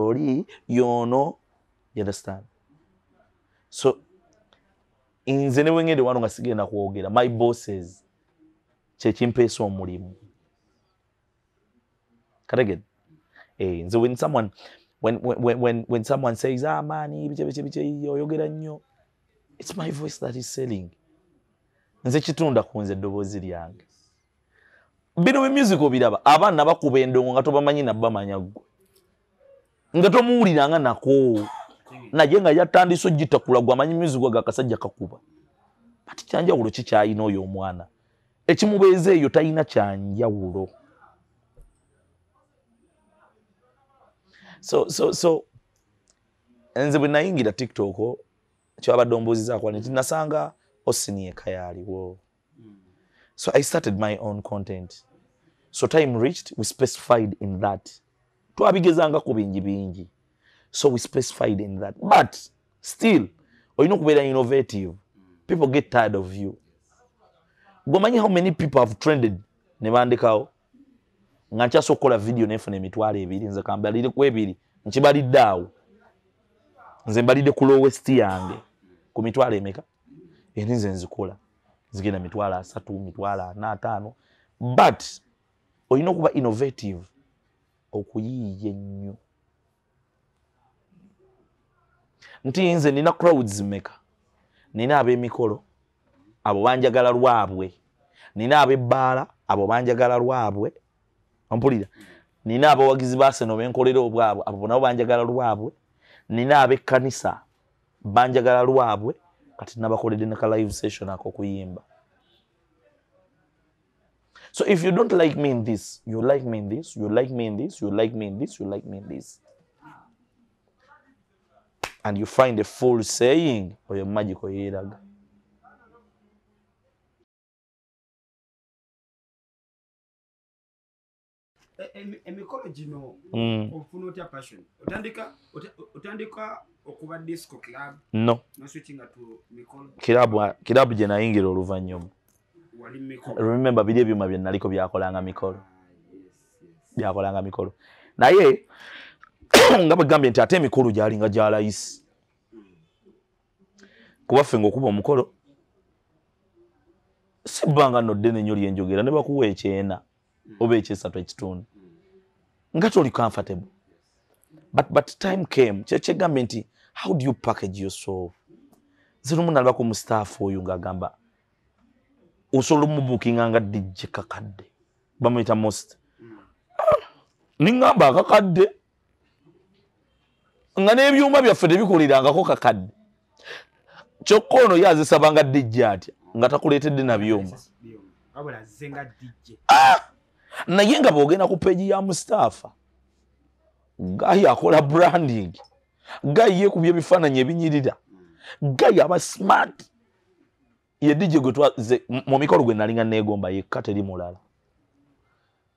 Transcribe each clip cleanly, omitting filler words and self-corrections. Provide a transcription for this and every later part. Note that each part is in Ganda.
Ori, you know, you understand? So, inze ne wengede wano nga sigenda kwogera, my bosses, kyekimpeesa omulimu. Correct? So when someone says, ah man, oyogera nnyo, it's my voice that is selling. Nze kitunda ku nze eddoboozi lyange. Bino be musical biraba, abaana bakuba endongo nga tobamanyi nabamanya ggwe. Nga tomuwuliranga nako. Naye nga yatandise ogitakula gwe amanyi musical ga kasajja kakuba. Kati kyanjawulo kikyayina oyo omwana. Ekimubeeza eyo talina kyanjawulo. So nze bwe nayingira TikTok kyabadde ombuuzizaako nti nasanga Osini eka yaaliwo. So I started my own content. So time reached, we specified in that. Twabigezangako bingi. So we specified in that. But still, olina okubeera innovative. People get tired of you. Gomanyi how many people have trended ne bandikawo? Nga nkyaso okukola video nefuna emitwalo 2 nze kambalire ku 2 nkibalidde awo. Nze mbalidde ku lowest yange ku mitwalo emeka? Nze nzikola. Zigenda mitwalo 3, mitwalo 4, 5. But olina okuba innovative okuyiiya ennyo. Nti nze nina crowds meka? Nina ab'emikolo abo banjagala lwabwe. Nina ab'ebbaala abo banjagala lwabwe. Ompulira. Nina abawagizi ba Arsenal benkolera obwabwe abo nabo banjagala lwabwe. Nina ab'ekkanisa banjagala lwabwe. Kati nabakoledde ne ka live session ako kuyimba. So if you don't like me in this, you like me in this, you like me in this, you like me in this, you like me in this. And you find a full saying or your magical yeraga. Emikolo gino ofuna otya passion. Otandika okuba disco club. No. No switching to mikolo. Kilabu gye nayingira oluvannyuma. Wali mikolo. Remember biri ebyuma bye naliko byakolanga mikolo. Byakolanga mikolo. Naye nga bagambye nti ate emikolo gyalinga gya layisi. Kuba ffe ng'okuba omukolo si bbanga nno ddene nnyo lyenjogera ne bakuwa ekyena oba ekyesatu ekitundu nga toli comfortable. But time came kyegambye nti how do you package yourself? Nze lumu nalabako mu staff oyo ng'agamba osobola omubuukinga nga DJ kakadde bamuyita most. Ningamba akakadde nga n'ebyuma byaffe tebikolerangako kakadde. Kyokka ono ye azisabanga DJ atya nga takuleetedde na byuma. Wabula zenga DJ. Naye nga bw'ogenda ku peegi ya Mustafa Gayi akola branding. Gayi yeekubya ebifaananyi ebinyirira. Gayi aba smart. Ye DJ gwe twaze mu mikolo gwe nalinga neegomba yekka teri mulala.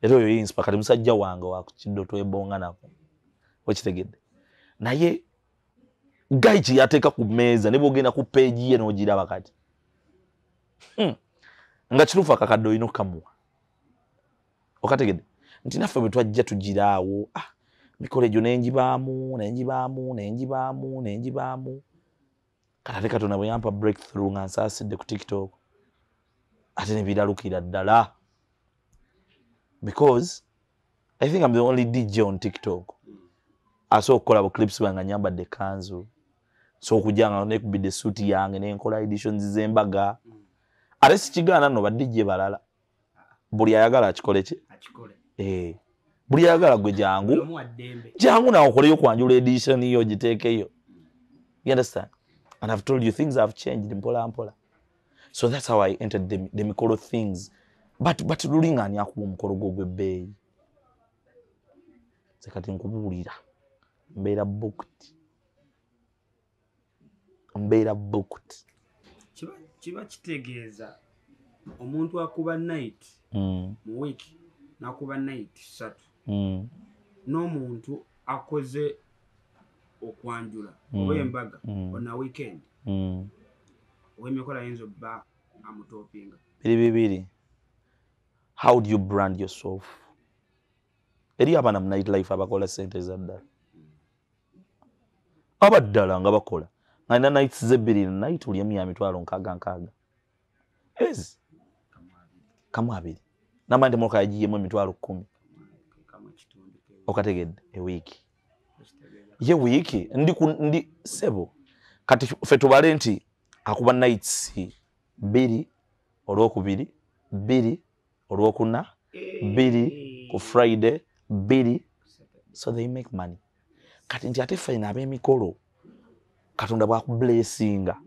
Era oyo yinspa kati musajja wange wakukiddo twebonga nako. Okitegedde. Naye Gayi kye yateeka ku mmeeza ne bw'ogenda ku peegi ye n'ogiraba kati. Nga kituufu akakadde olina okukamuwa. Okategedde nti naffe bwe twajja tugiraawo mikolo egyo nenjibaamu kati ate Katonda bwe yampa breakthrough nga nsaasidde ku TikTok ate ne biralukira ddala because I think I'm the only DJ on TikTok asobola okukola bu clips banga nyambadde kanzu so okujjanga nekubidde suit yange nenkola editions z'embaga ate sikigaana nno ba DJ balala buli ayagala akikole ki buli ayagala gwe jangu nawe okoleyo kwanjula edition yo giteekeyo. You understand? And I've told you things have changed mpola mpola. So that's how I entered the mikolo things. But lulinga ani akuba omukolo gw'ebbeeyi. Sekati nkubuulira. Mbeera booked. Kiba kitegeeza omuntu akuba night mu week nakuba night 3 n'omuntu akoze okwanjula oba embaga on a weekend ow'emikola ayinza obba amutopinga. Bibiri. How do you brand yourself? Eri abaana mu night life abakola sente za ddala. abaddala nga bakola nga nights z'ebbiri night uli emya mitwalo nkaaga ezi kamu abiri namba nti moka yagiyemu emitwalo 10 okategedde ewiiki ye wiiki ndi sebo kati ffe tubale nti akuba nights 2 olwokubiri 2 olwokuna 2 ku Friday 2 so they make money kati nti ate ffe n'ab'emikolo Katonda bwakublessinga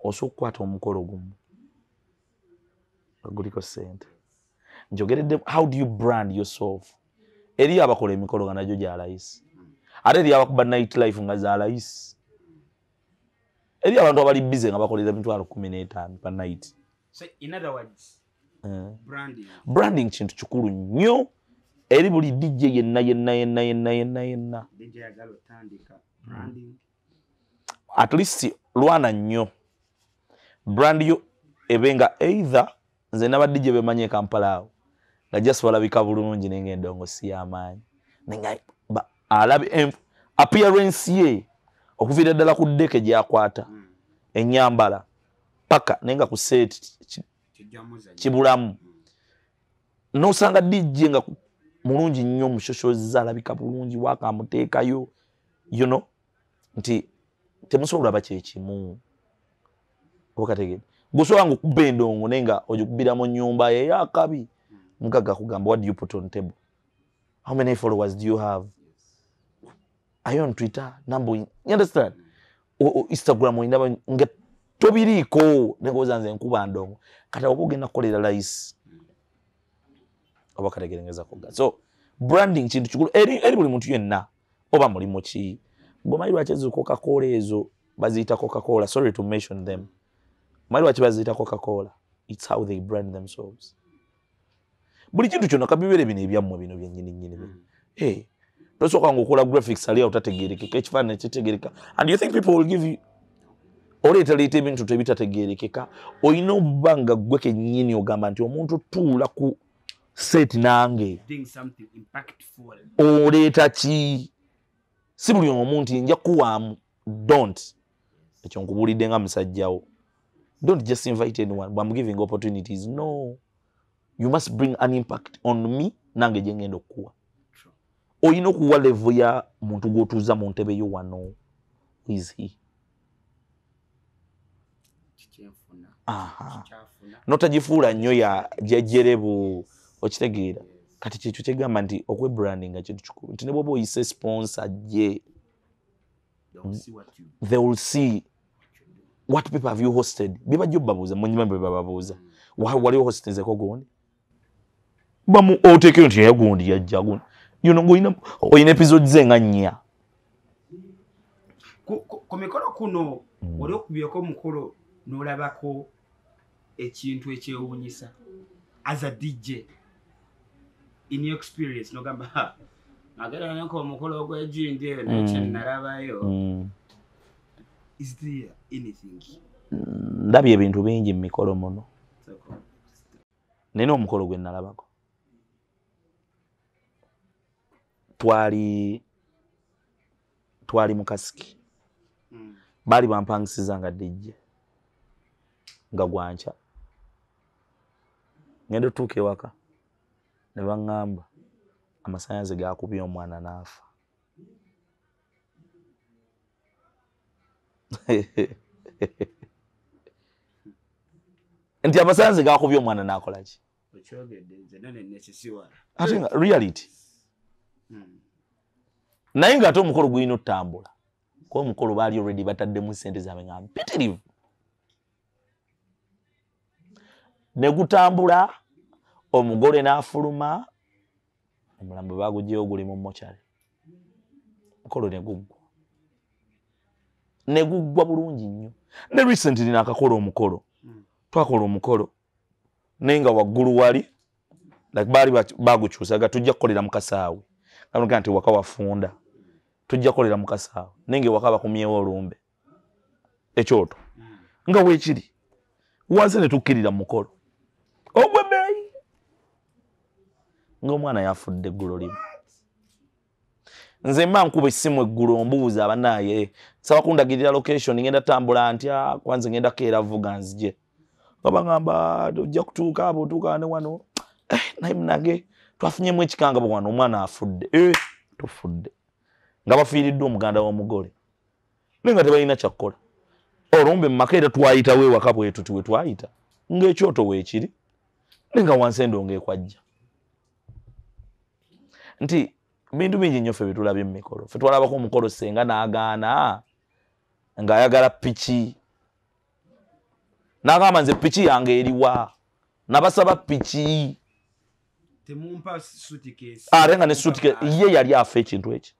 osobola okukwata omukolo gumu guliko sente njogeredde how do you brand yourself eri abakola emikolo nga najjo gya layisi ate eri abakuba night life nga za layisi eri abantu abali busy nga bakolera emitwalo 15 pa night. So in other words branding kintu kikulu nnyo eri buli DJ yenna DJ agalo tandika branding at least lwana nnyo brand yo ebenga either nze naba DJ bemanye Kampala awo nga just balabika bulungi nenge ndongosi y'amaanyi nenga alabi appearance ye okuvira ddala ku ddeke gyakwata ennyambala paka nenga ku set kibulamu nosanga DJ nga mulungi nnyo mushoshoza alabika bulungi wakamuteekayo you know nti temusobola olaba kyekimu okategedde gusobola nga okuba endongo nenga ogikubira mu nnyumba ye yakabi mugaga kugamba what do you put on table, how many followers do you have, are you on Twitter, number, you understand, o Instagram oyinaba nga tobiriiko nengoza nze nkuba ndongo kati okugenda kukolera layisi oba kategerengeza koga. So branding kintu kikulu eri buli muntu yenna oba mulimo ki gomayi lwachezo Coca-Cola ezo bazita Coca-Cola, sorry to mention them, mayi lwache bazita Coca-Cola, it's how they brand themselves. Buli kintu kyonna kabibere bino ebyammwe bino byennyini tosoka ngokola graphics ali utategerekeka ekifaananyi kitegereka and you think people will give you oleetaleta ebintu tebitategerekeka oyina obanga gwe kennyini ogamba nti omuntu tuula ku set nange oleeta ki si buli omuntu nja kuwaamu don't ekyo nkubulidde nga musajjawo don't just invite anyone but I'm giving opportunities no you must bring an impact on me nange gye ngenda okuwa oyina okuwa level ya muntu gwotuuza mu ntebe yo wano is he notagifuula nnyo ya jejjerebu okitegeera kati kyekyo kyegamba nti okwebrandinga kintu kikulu nti ne bwoba oyise sponsor gye they will see what people have you hosted bibajja obbabuuza munyuma bwe bababuuza wali hostezeko gundi bamu oteekeo nti yagundi yajja gundi oyina episodes nga 4 ku mikolo kuno oli okubyeko omukolo n'olabako ekintu ekyewuunyisa as a DJ in your experience nogamba agera nanko omukolo ogw'ejindi eyo nekyenalabayo is there anything ndabye ebintu bingi mu mikolo muno nina omukolo gwe nalabako twali mu kasiki baali bampangisiza nga DJ nga gwanca ngenda otuuka ewaka ne baŋŋamba amasannyalaze gaakubye omwana n'afa nti amasannyalaze gaakubye omwana n'akola ki ate nga reality naye ng'ate omukolo gulina otambula kuba omukolo baali already bataddemu sente zaabwe nga mpitirivu ne gutambula omugole n'afuluma omulambo baagugyeyo guli mu mochari omukolo ne guggwa bulungi nnyo ne recently naakakola omukolo twakola omukolo naye nga waggulu wali like baali baagukyusaga tujja kukolera mu kasaawe amuga nti waka wafunda tujja kukolera mu kasaawe naye nga waka bakumyewo olumbe ekyoto nga weekiri wansi ne tukkirira mu mukolo ogw'ebbeeyi ng'omwana yafudde eggulo limu nze mma nkuba essimu eggulu ombuuza abanaye saba kundagirira location ngenda tambula ntya kwanza ngenda keera vuga nzije babagamba ojja kutuuka abo otuuka ne wano naye munage twafunyemu ekikanga bwana omwana afudde tufudde nga bafiiriddwa omuganda w'omugole naye nga tebalina kyakkola olumbe mu maka era twayitawo ewaka bwetu tiwe twayita ng'ekyoto weekiri naye nga wansi endongo ekwajja nti bintu bingi nnyo ffe bitulabye mu mikolo ffe twalabako omukolo senga n'agaana ng'ayagala piki n'agamba nze piki yange eriwa nabasaba piki temumpa suitcase ate nga ne suitcase ye yali afa ekintu eki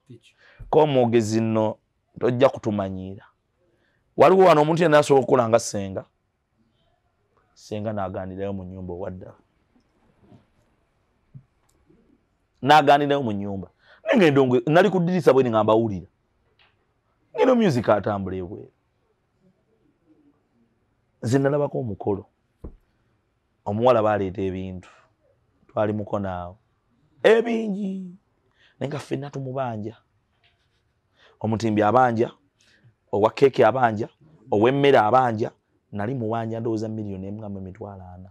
ko omwogezi nno tojja kutumanyiira waliwo wano omuntu yenna asobola okukola nga senga n'agaanirayo mu nnyumba owaddala n'agaanirayo mu nnyumba naye ng'endongo nali ku ddirisa bwe nga mbawulira ngeno music atambula ebweru nze nalabako omukolo omuwala baleeta ebintu twali mukonaawo ebingi naye nga ffenna tumubanja omutimbi abanja owa keeki abanja ow'emmere abanja nali muwanja ndowooza miliyoni emu mu emitwalo 4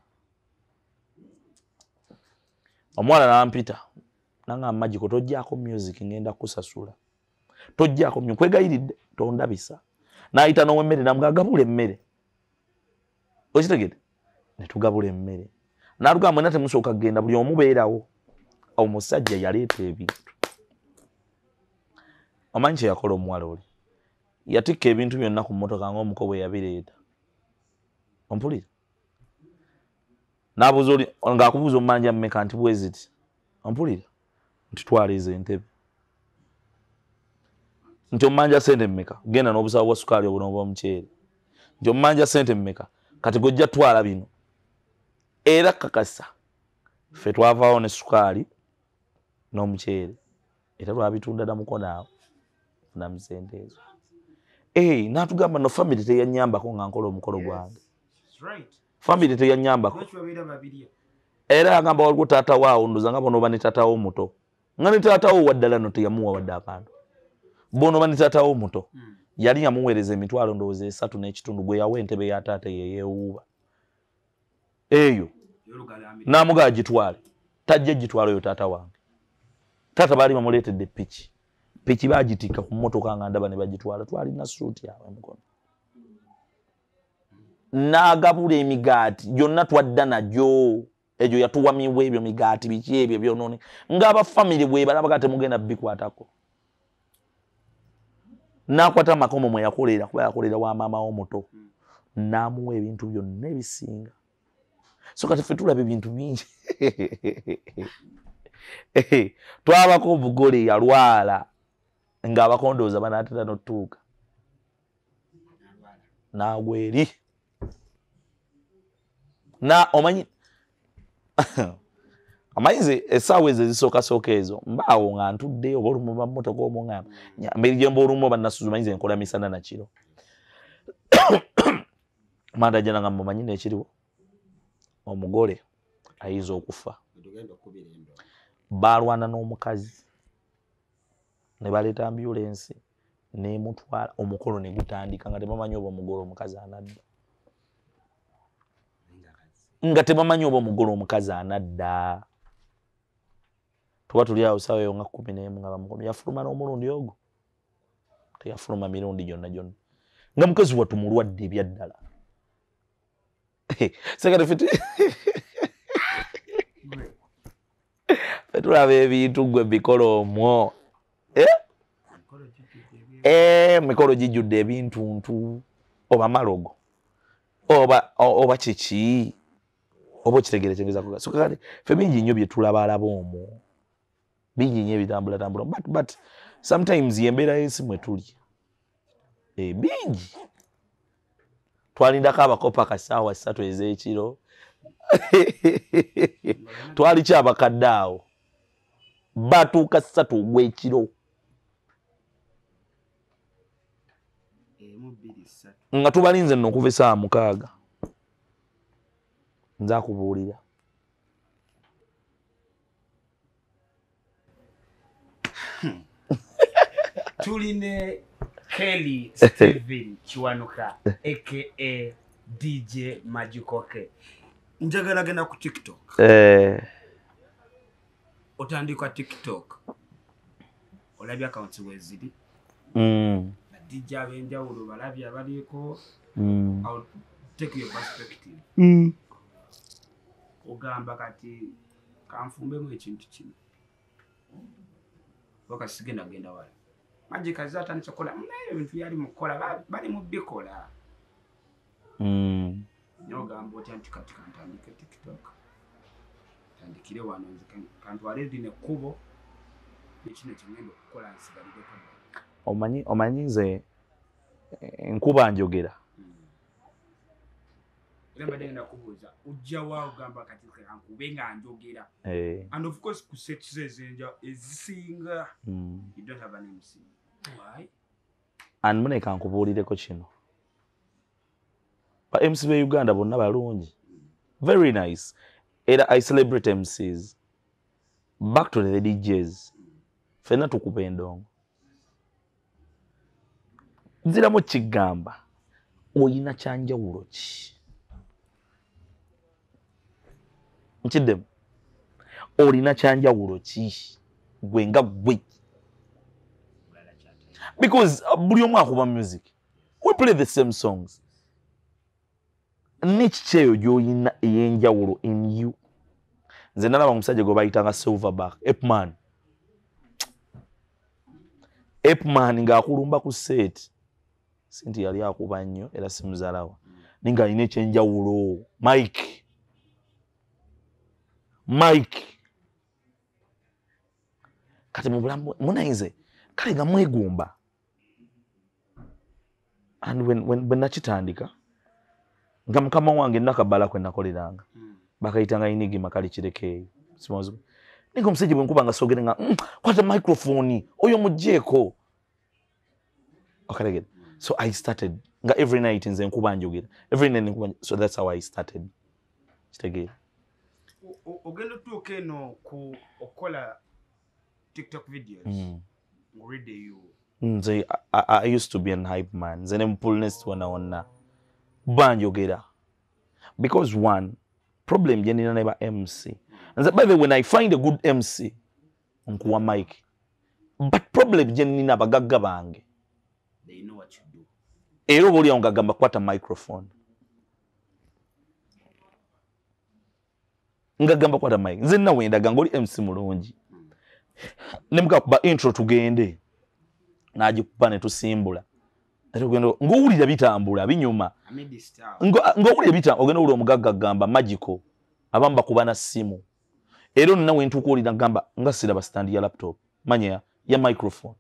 omuwala nampita nanga magiko tojjaako music ngenda kusasula tojjaako nkwegayiridde tondabisa n'ayita n'ow'emmere namugagabula emmere okitegedde ne tugabula emmere n'alugamba mwena temusooka kugenda buli omu beerawo omusajja yaleeta ebintu omanyi kye yakola omuwala oli yatikka ebintu byonna ku mmotoka ng'omuko bwe yabireeta ompulira n'abuuza oli ng'akubuuza omumanja mmeka nti bweziti ompulira nti twaleeza entebe nti omumanja sente mmeka genda n'obusawo bwa sukaali obuno bw'omuceere nti omumanja sente mmeka kati gojja twala bino era kakasa ffe twavaawo ne sukaali n'omuceere era lwabitunda namukonaawo funamu sente ezo n'atugamba no family teyanyambako nga nkola omukolo gwange family teyanyambako era agamba waliwo taata waawo ndoza nga bonoba ne taatawo omuto nga ne taatawo waddala no teyamuwa wadde akantu bonoba ne taatawo omuto yali yamuweereza emitwalo ndowooza 3.5 gwe yawa entebe ya taata yeyeewuuba eyo n'amugaa gitwale tajja gitwala oyo taata wange taata baali bamuleetedde piki bagitikka ku mmotoka nga ndaba ne bagitwala twalina suuti yawe mukono n'agabula emigaati gyonna twadda nagyo egyo yatuwamiwa ebyo migaati biki ebyo byonoone ng'abafamire bwe balabaga temugenda bikwatako n'akwata makomo mwe yakolera kuba yakolera wa maama omuto n'amuwa ebintu byonna ebisinga so kati ffe tulaba ebintu bingi twabako obugole yalwala ng'abakondooza banaatera n'otuuka n'agwa eri omanyi amayinzi essaawa ezo ezisooka ezo mbaawo nga ntudde oba olumu bammotoka omuŋŋamba mberi gye mba olumu oba nasuzu mayinzi enkola misana na kiro manda jana nga mumanyi n'ekiriwo omugole ayinza okufa balwana n'omukazi ne baleeta ambulensi n'emutwala omukolo ne gutandika nga tebamanyi oba omugole omukazi anadda nga tebamanyi oba omugole omukazi anadda tuba tuli awo ssaawa eyo nga 11 nga bamukomye yafuluma n'omulundi ogwo teyafuluma mirundi gyonna nga mukazi wattu mulwadde ebyaddala sekati fetulaba ebintu gwe bikola omwo mikolo gijjudde ebintuntu oba malogo oba kiki oba okitegere kyengeza kuga so kale ffe bingi nnyo bye tulabalaba omwo bingi nnyo ebitambula but sometimes yembeera y'ensi mwe tuli bingi twalindako abakopa kasaawa 3 ez'ekiro twali kyabakadde awo batuuka 3 ogw'ekiro nga tubalinze nno okuva essaawa 6 nze akubuulira tuline Kelly Steven Kiwanuka aka DJ Magikoke. Njagala genda ku TikTok. Otandika TikTok. Olabya account wezidi. DJ abenjawulo balabya abaliko. I'll take your perspective. Ogamba kati kanfumbemu ekintu kino. Wakasigenda genda wala. Magic azata nichokola ebintu yali mukola bali mu bikola. Nyogamba oti anti kantandike TikTok. Tandikire wano kantu already ne kubo ekino kimendo kukola nsigalide ko. Omanyi nze nkuba njogera. Remember then kubuza ujja wa ugamba kati kankubenga njogera. And of course ku set zezenja ezisinga. You don't have an MC. Why? And mune kankubuulireko kino. Ba MC be Uganda bonna balungi. Very nice. Era I celebrate MCs. Back to the DJs. Fena tukupe endongo. Nziramu kigamba. Oyina kyanjawulo ki? Nchidem. Olina kyanjawulo ki? Gwe nga gwe. Because buli omu akuba music. We play the same songs. Nichi cheyo gyoyina eyenjawulo in you. Nze nalaba omusajja gwe bayitanga Silverback, Epman. Epman ng'akulumba ku set. Sinti yali akuba nnyo era simuzaalawa. Ninga alina ekyenjawulo. Mike. Kati mu bulamu munayinze kale nga mwegomba. And when nakitandika nga mukama wange nakabala kwe nakoleranga bakayitanga inigi makali kirekeyo simazo ninga omusajja bwe nkuba nga sogere nga kwata microphone oyo mujjeko okalegera. So I started nga every night nze nkuba njogera every night nkuba, so that's how I started kitegera. Ogendo tuke eno ku okola TikTok videos. Read you. I used to be an hype man. Nze nempulness wana banjogera. Because one problem jenina neba MC. And by the way, when I find a good MC, nkuwa mic. But problem jenina bagagga bange. They know what you do. Ero boli ongagamba kwata microphone. Ngagamba kwata mic. Nze na wenda gangoli MC mulungi. Nemuka kuba intro tugende. Najikupa ne tusimbula. Atugendo ngowulira bitambula binyuma. Ngowulira bitambula ogenda uli omugagga gamba magical. Abamba kubana simu. Ero nawe ntukuulira gamba nga siraba stand ya laptop. Manya ya microphone.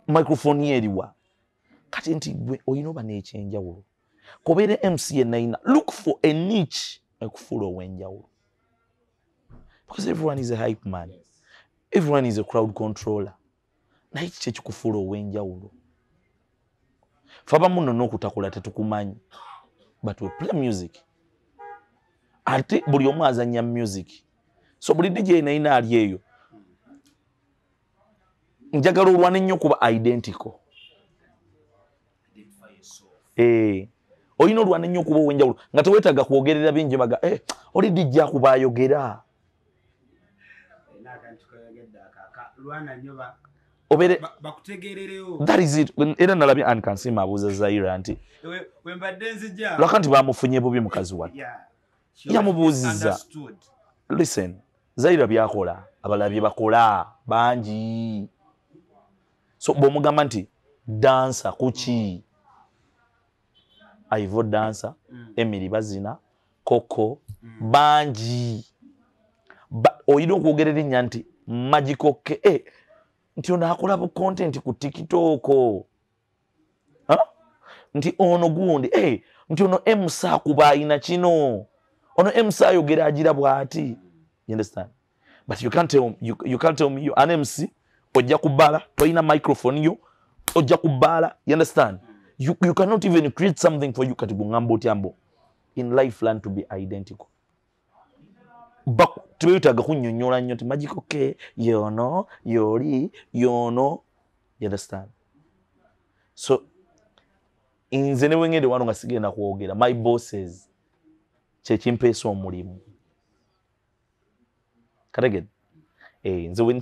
Microphone yeriwa. Kati nti gwe oyinoba n'ekyenjawulo. Kobere MC naina look for a niche ekufula wenjawulo. Because everyone is a hype man. Everyone is a crowd controller. Na hichi kye kikufula wenjawulo. Faba muno n'okutakola tetukumanyi. But we play music. Ate buli omu azannya music. So buli DJ naina ali eyo. Njagala olwane nnyo kuba identical. Oyina olwane nnyo kuba wenjawulo. Nga tewetaaga kwogerera bingi baga oli DJ akuba ayogera. Obere bakutegerereyo. That is it. Era nalabye Ankansima abuuza Zaira nti wembadde nzija lwaka nti bamufunye bubi mukazi watu. Yamubuuziza. Listen, Zaira byakola abalabye bakola bangi. So bw'omugamba nti dansa kuki Ivo dansa Emily bazina Koko bangi oyina okwogerera ennya nti Magikoke nti ono akola bu content ku TikTok. Nti ono gundi nti ono MC akuba ayina kino. Ono MC ayogera agira bwati. You understand? But you can't tell me you an MC ojja kubala toyina microphone yo ojja kubala. You understand? You cannot even create something for you kati bungambo tyambo. In life learn to be identical. Tuyitaga kunnyonnyola nnyo ti Magikoke yono yoli yono You understand? So inze ne wengede wano nga sigenda kwogera my bosses kyekimpeesa omulimu kategedde nze when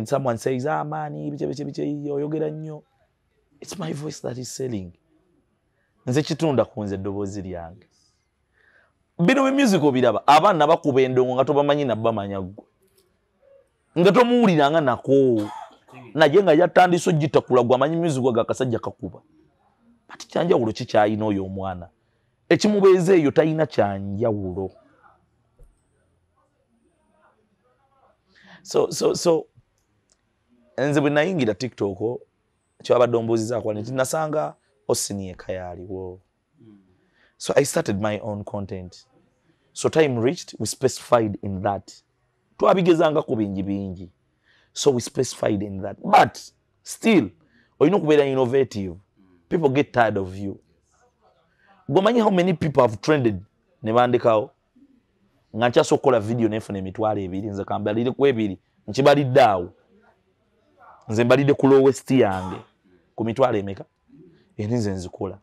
someone says maani bice oyogera nnyo, it's my voice that is selling. Nze kitunda ku nze eddoboozi lyange. Bino music obiraba abaana bakuba endongo nga tobamanyi nabamanya ggwe nga tomuwulira nga nako naye nga yatandise ogitakula gwe amanyi music gwa akasajja kakuba ati kyanjawulo kikyayina oyo omwana ekimubeeza eyo talina kyanjawulo. So nze bwe nayingira TikTok kyabadde ombuuzizaako nti nasanga Osini yaaliwo. So I started my own content. So time reached, we specified in that. Twabigezangako bingi. So we specified in that. But still, oyina okubeera innovative. People get tired of you. Gomanyi how many people have trended ne bandikawo nga nkyasobola okukola video nefuna emitwalo 2 nze kambalire ku 2 nkibalidde awo nze mbalidde ku lowest yange ku mitwalo emeka nze nzikola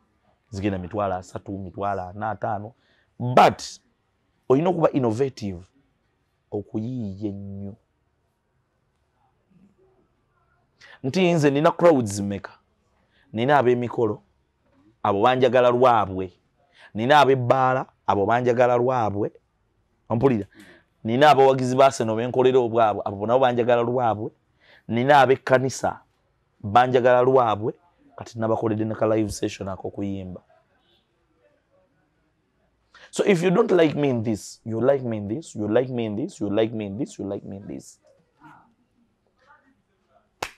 zigenda mitwalo 3 mitwalo 4 5 but oyina okuba innovative okuyiiya ennyo nti nze nina crowds meka nina ab'emikolo abo banjagala lwabwe, nina ab'ebbaala abo banjagala lwabwe, ompulira, nina abawagizi baaseno benkolera obwabwe abo nabo banjagala lwabwe, nina ab'ekkanisa banjagala lwabwe kati nabakoledde ne ka live session ako kuyimba. So if you don't like me in this, you like me in this, you like me in this, you like me in this, you like me in this,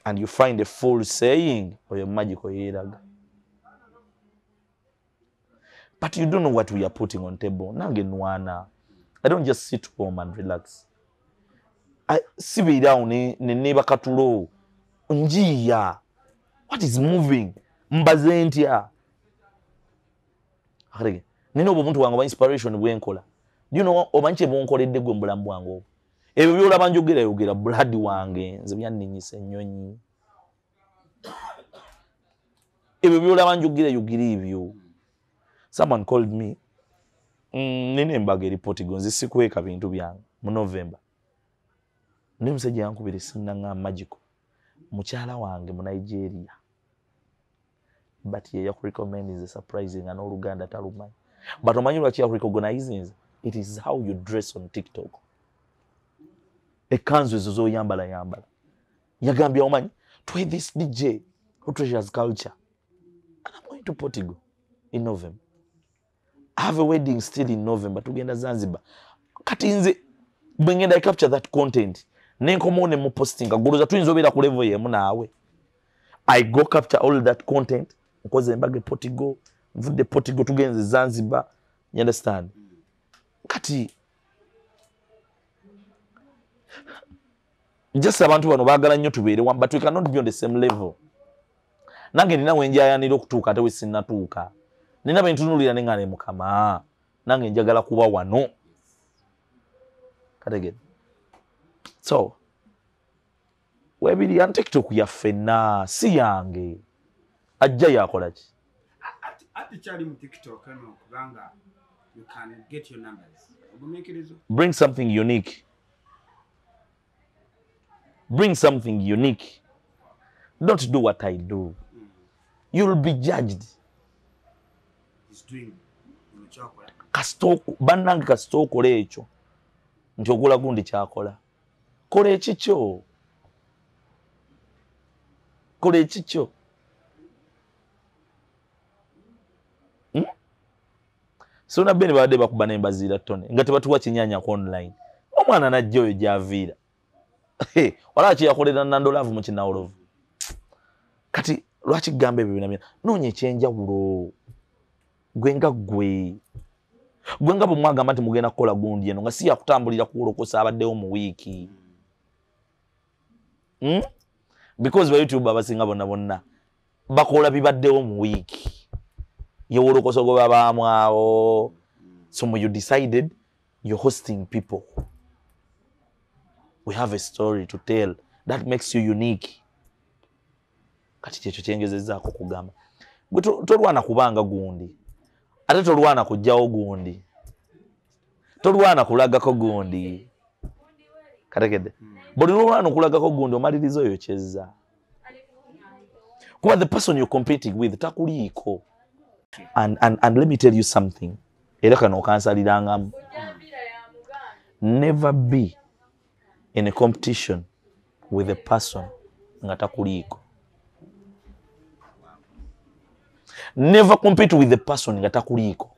and you find a full saying or your magical yeraga. But you don't know what we are putting on table. Nange nwana. I don't just sit home and relax. I see down ne neba katulo. Njiya. What is moving? Mbazentia. Akarege. Nino omuntu wange wa inspiration bwenkola. Do you know obanche bonkoledde gwe mbulambu wange. Ebyo byolaba yogera blood wange nze byanninyisa ennyonyi. Ebyo byolaba yogera ibyo. Someone called me. Nene mbaga report gonzi sikweka bintu byange mu November. Ndi musajja yankubira sinanga magical. Mukyala wange mu Nigeria. But ye recommend is a surprising and Oluganda talumanyi. But omanyi lwaki recognizing it is how you dress on TikTok. Ekanzu ezo zoyambala. Yagambye omanyi to this DJ who treasures culture. And I'm going to Portugal in November. I have a wedding still in November tugenda Zanzibar. Kati nze bwengenda I capture that content. Nenkomone mu posting aguluza tuyinzobera ku level yemu naawe. I go capture all that content because embage Portugal, mvude Portugal tugenze Zanzibar. You understand? Kati just abantu bano bagala nnyo tubeere one, but we cannot be on the same level. Nange nina wenjayanira okutuuka ate wesinatuuka. Nina bentunulira nengane mukama. Nange njagala kuba wano. Kategede. So, webiri ya TikTok ya fena si yange. Ajja yakola ki? Ati chali mu TikTok no kubanga you can get your numbers. Obumekirizo. Bring something unique. Bring something unique. Don't do what I do. You'll be judged. He's doing chocolate. Kastoko banange kastoko lecho. Nti ogula gundi kyakola. Kola ekikyo. Kola ekikyo. So na bene bade bakubana embazira tone. Nga tebatuwa kinyanya ku online. Omwana najjo oyo gyavira. Wala ki yakolera nandolavu mu kinawolovu. Kati lwaki gambe bibina bina. Nonye kyenjawulo. Gwenga bumwaga mati mugenda kola gundi eno nga si yakutambulira kulokosa abaddewo mu wiki. Because ba YouTube abasinga bonna bakola bibaddewo mu wiki. Yewolokoso go babamwao. So you decided you're hosting people. We have a story to tell that makes you unique. kati kyekyo kyengezezzaako kugamba gwe tolwana kubanga gundi ate tolwana kujjawo gundi tolwana kulagako gundi kategedde buli lwolwana okulagako gundi omaliriza oyo kyezza kuba the person you're competing with takuliiko and let me tell you something era kano okansalirangamu never be in a competition with a person nga takuliiko. Never compete with the person nga takuliiko.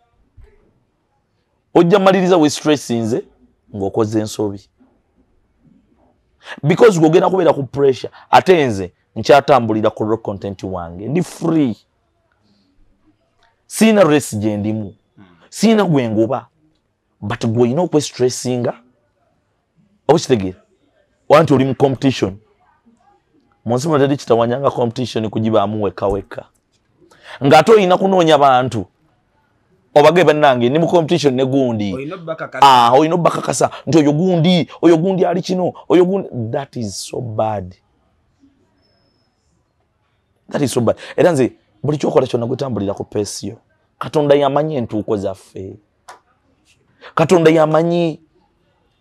Ojja maliriza we stressinze ng'okoze ensobi. Because gogenda kubeera ku pressure ate nze nkyatambulira ku rock content wange ndi free. Sina race gye ndimu. Sina gwengoba. But gwolina okwe stressinga okitegera wanti oli mu competition munsi mu tedi kitawanyanga competition kugibaamu weka ng'ate olina kunoonya bantu obage bannange ni mu competition ne gundi olina obbakakasa nti oyo gundi ali kino oyo gundi. That is so bad. Era nze buli kyokola kyonna gwetambulira ku peesiyo Katonda yamanyi entuuko zaffe. Katonda yamanyi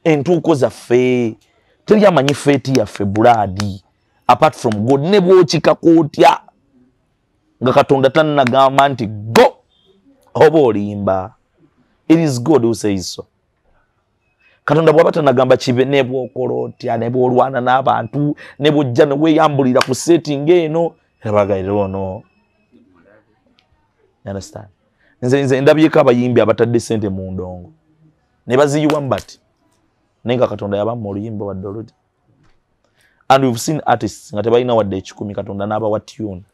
entuuko zaffe. Teri amanyi feeti yaffe buladi apart from God. Ne bw'okika kootya nga Katonda tannagamba nti go oba olimba. It is God who says so. Katonda bw'aba tannagamba kibe ne bw'okola otya ne bw'olwana n'abantu ne bw'ojja ne weeyambulira ku setting eno ebagayira ono. You understand? Nze ndabyeko abayimbi abatadde sente mu ndongo ne baziyiwa mbati nenga Katonda yabamma oluyimba wadde oludi. And we've seen artists nga tebalina wadde ekikumi Katonda n'abawa tune.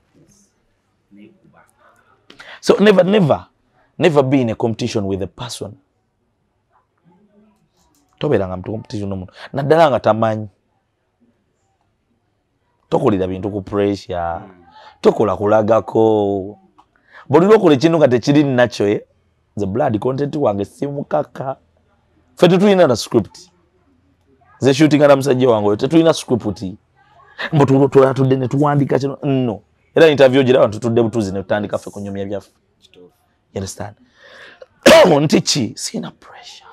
So never be in a competition with a person. Tobeeranga mu competition n'omuntu naddala nga tamanyi. Tokolera bintu ku pressure. Tokola kulagako. Buli lwokola ekintu nga tekiri nakyo the blood content wange si mukaka. Ffe tetulina na script. Ze shooting na musajja wange tetulina script. Mbo tulatudde ne tuwandika kino no. Era interview gira abantu tudde butuzi ne tutandika ffe kunyumya byaffe. You understand? Ontichi sina pressure.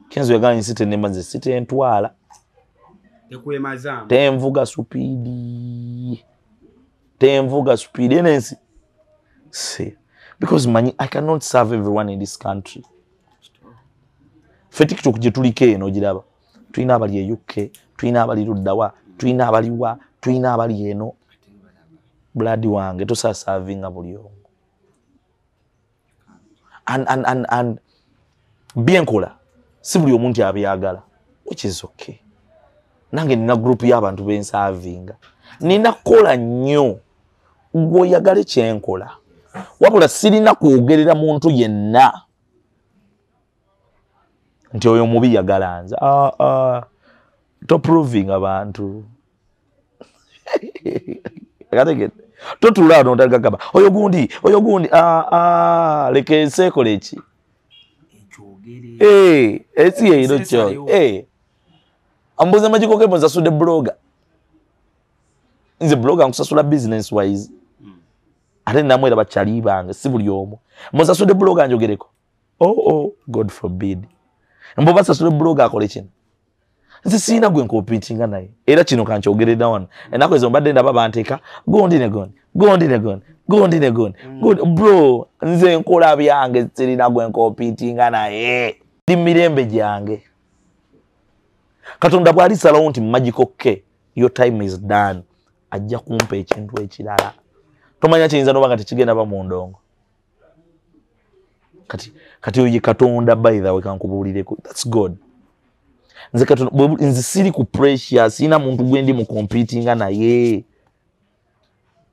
Kenzo yagani site ne manze site entwala. Ekwemazamu. Temvuga speed enensi. See, because money I cannot serve everyone in this country. Fe TikTok gye tuliko eno giraba. Tulina abali e UK, tulina abali luddawa, tulina abali wa, tulina abali eno. Blood wange tosasavinga buli omu. And bien kola. Si buli omuntu abyagala, which is okay. Nange nina group y'abantu bensavinga. Nina kola nnyo. Gwoyagale kyenkola. Wabula sirina kwogerera muntu yenna nti oyo mubi yagala nze. To proving abantu. Totula n'otandika gamba oyo gundi leka ensekola eki esi yeino kyo ambuza magiko ke nsasudde blogger. Nze blogger nkusasula business wise ate namwera bakyali bange si buli omu musasudde blogger njogereko. God forbid. Mbo basasudde blogger akole kino nze sina gwe nkompintinga naye era kino kankyogerera wano enako ezo mbadde ndaba banteeka gondi ne gondi. Bro nze nkola byange sirina gwe nkompintinga naye ndi mirembe gyange. Katonda bw'alisalawo nti magical ke your time is done ajja kumpa ekintu ekirala. Tomanya kiyinza noba nga tekigenda ba mu ndongo. Kati oye Katonda by the way kankubuulireko. That's God. Nze Katonda nze siri ku pressure sina muntu gwendi mu competing naye.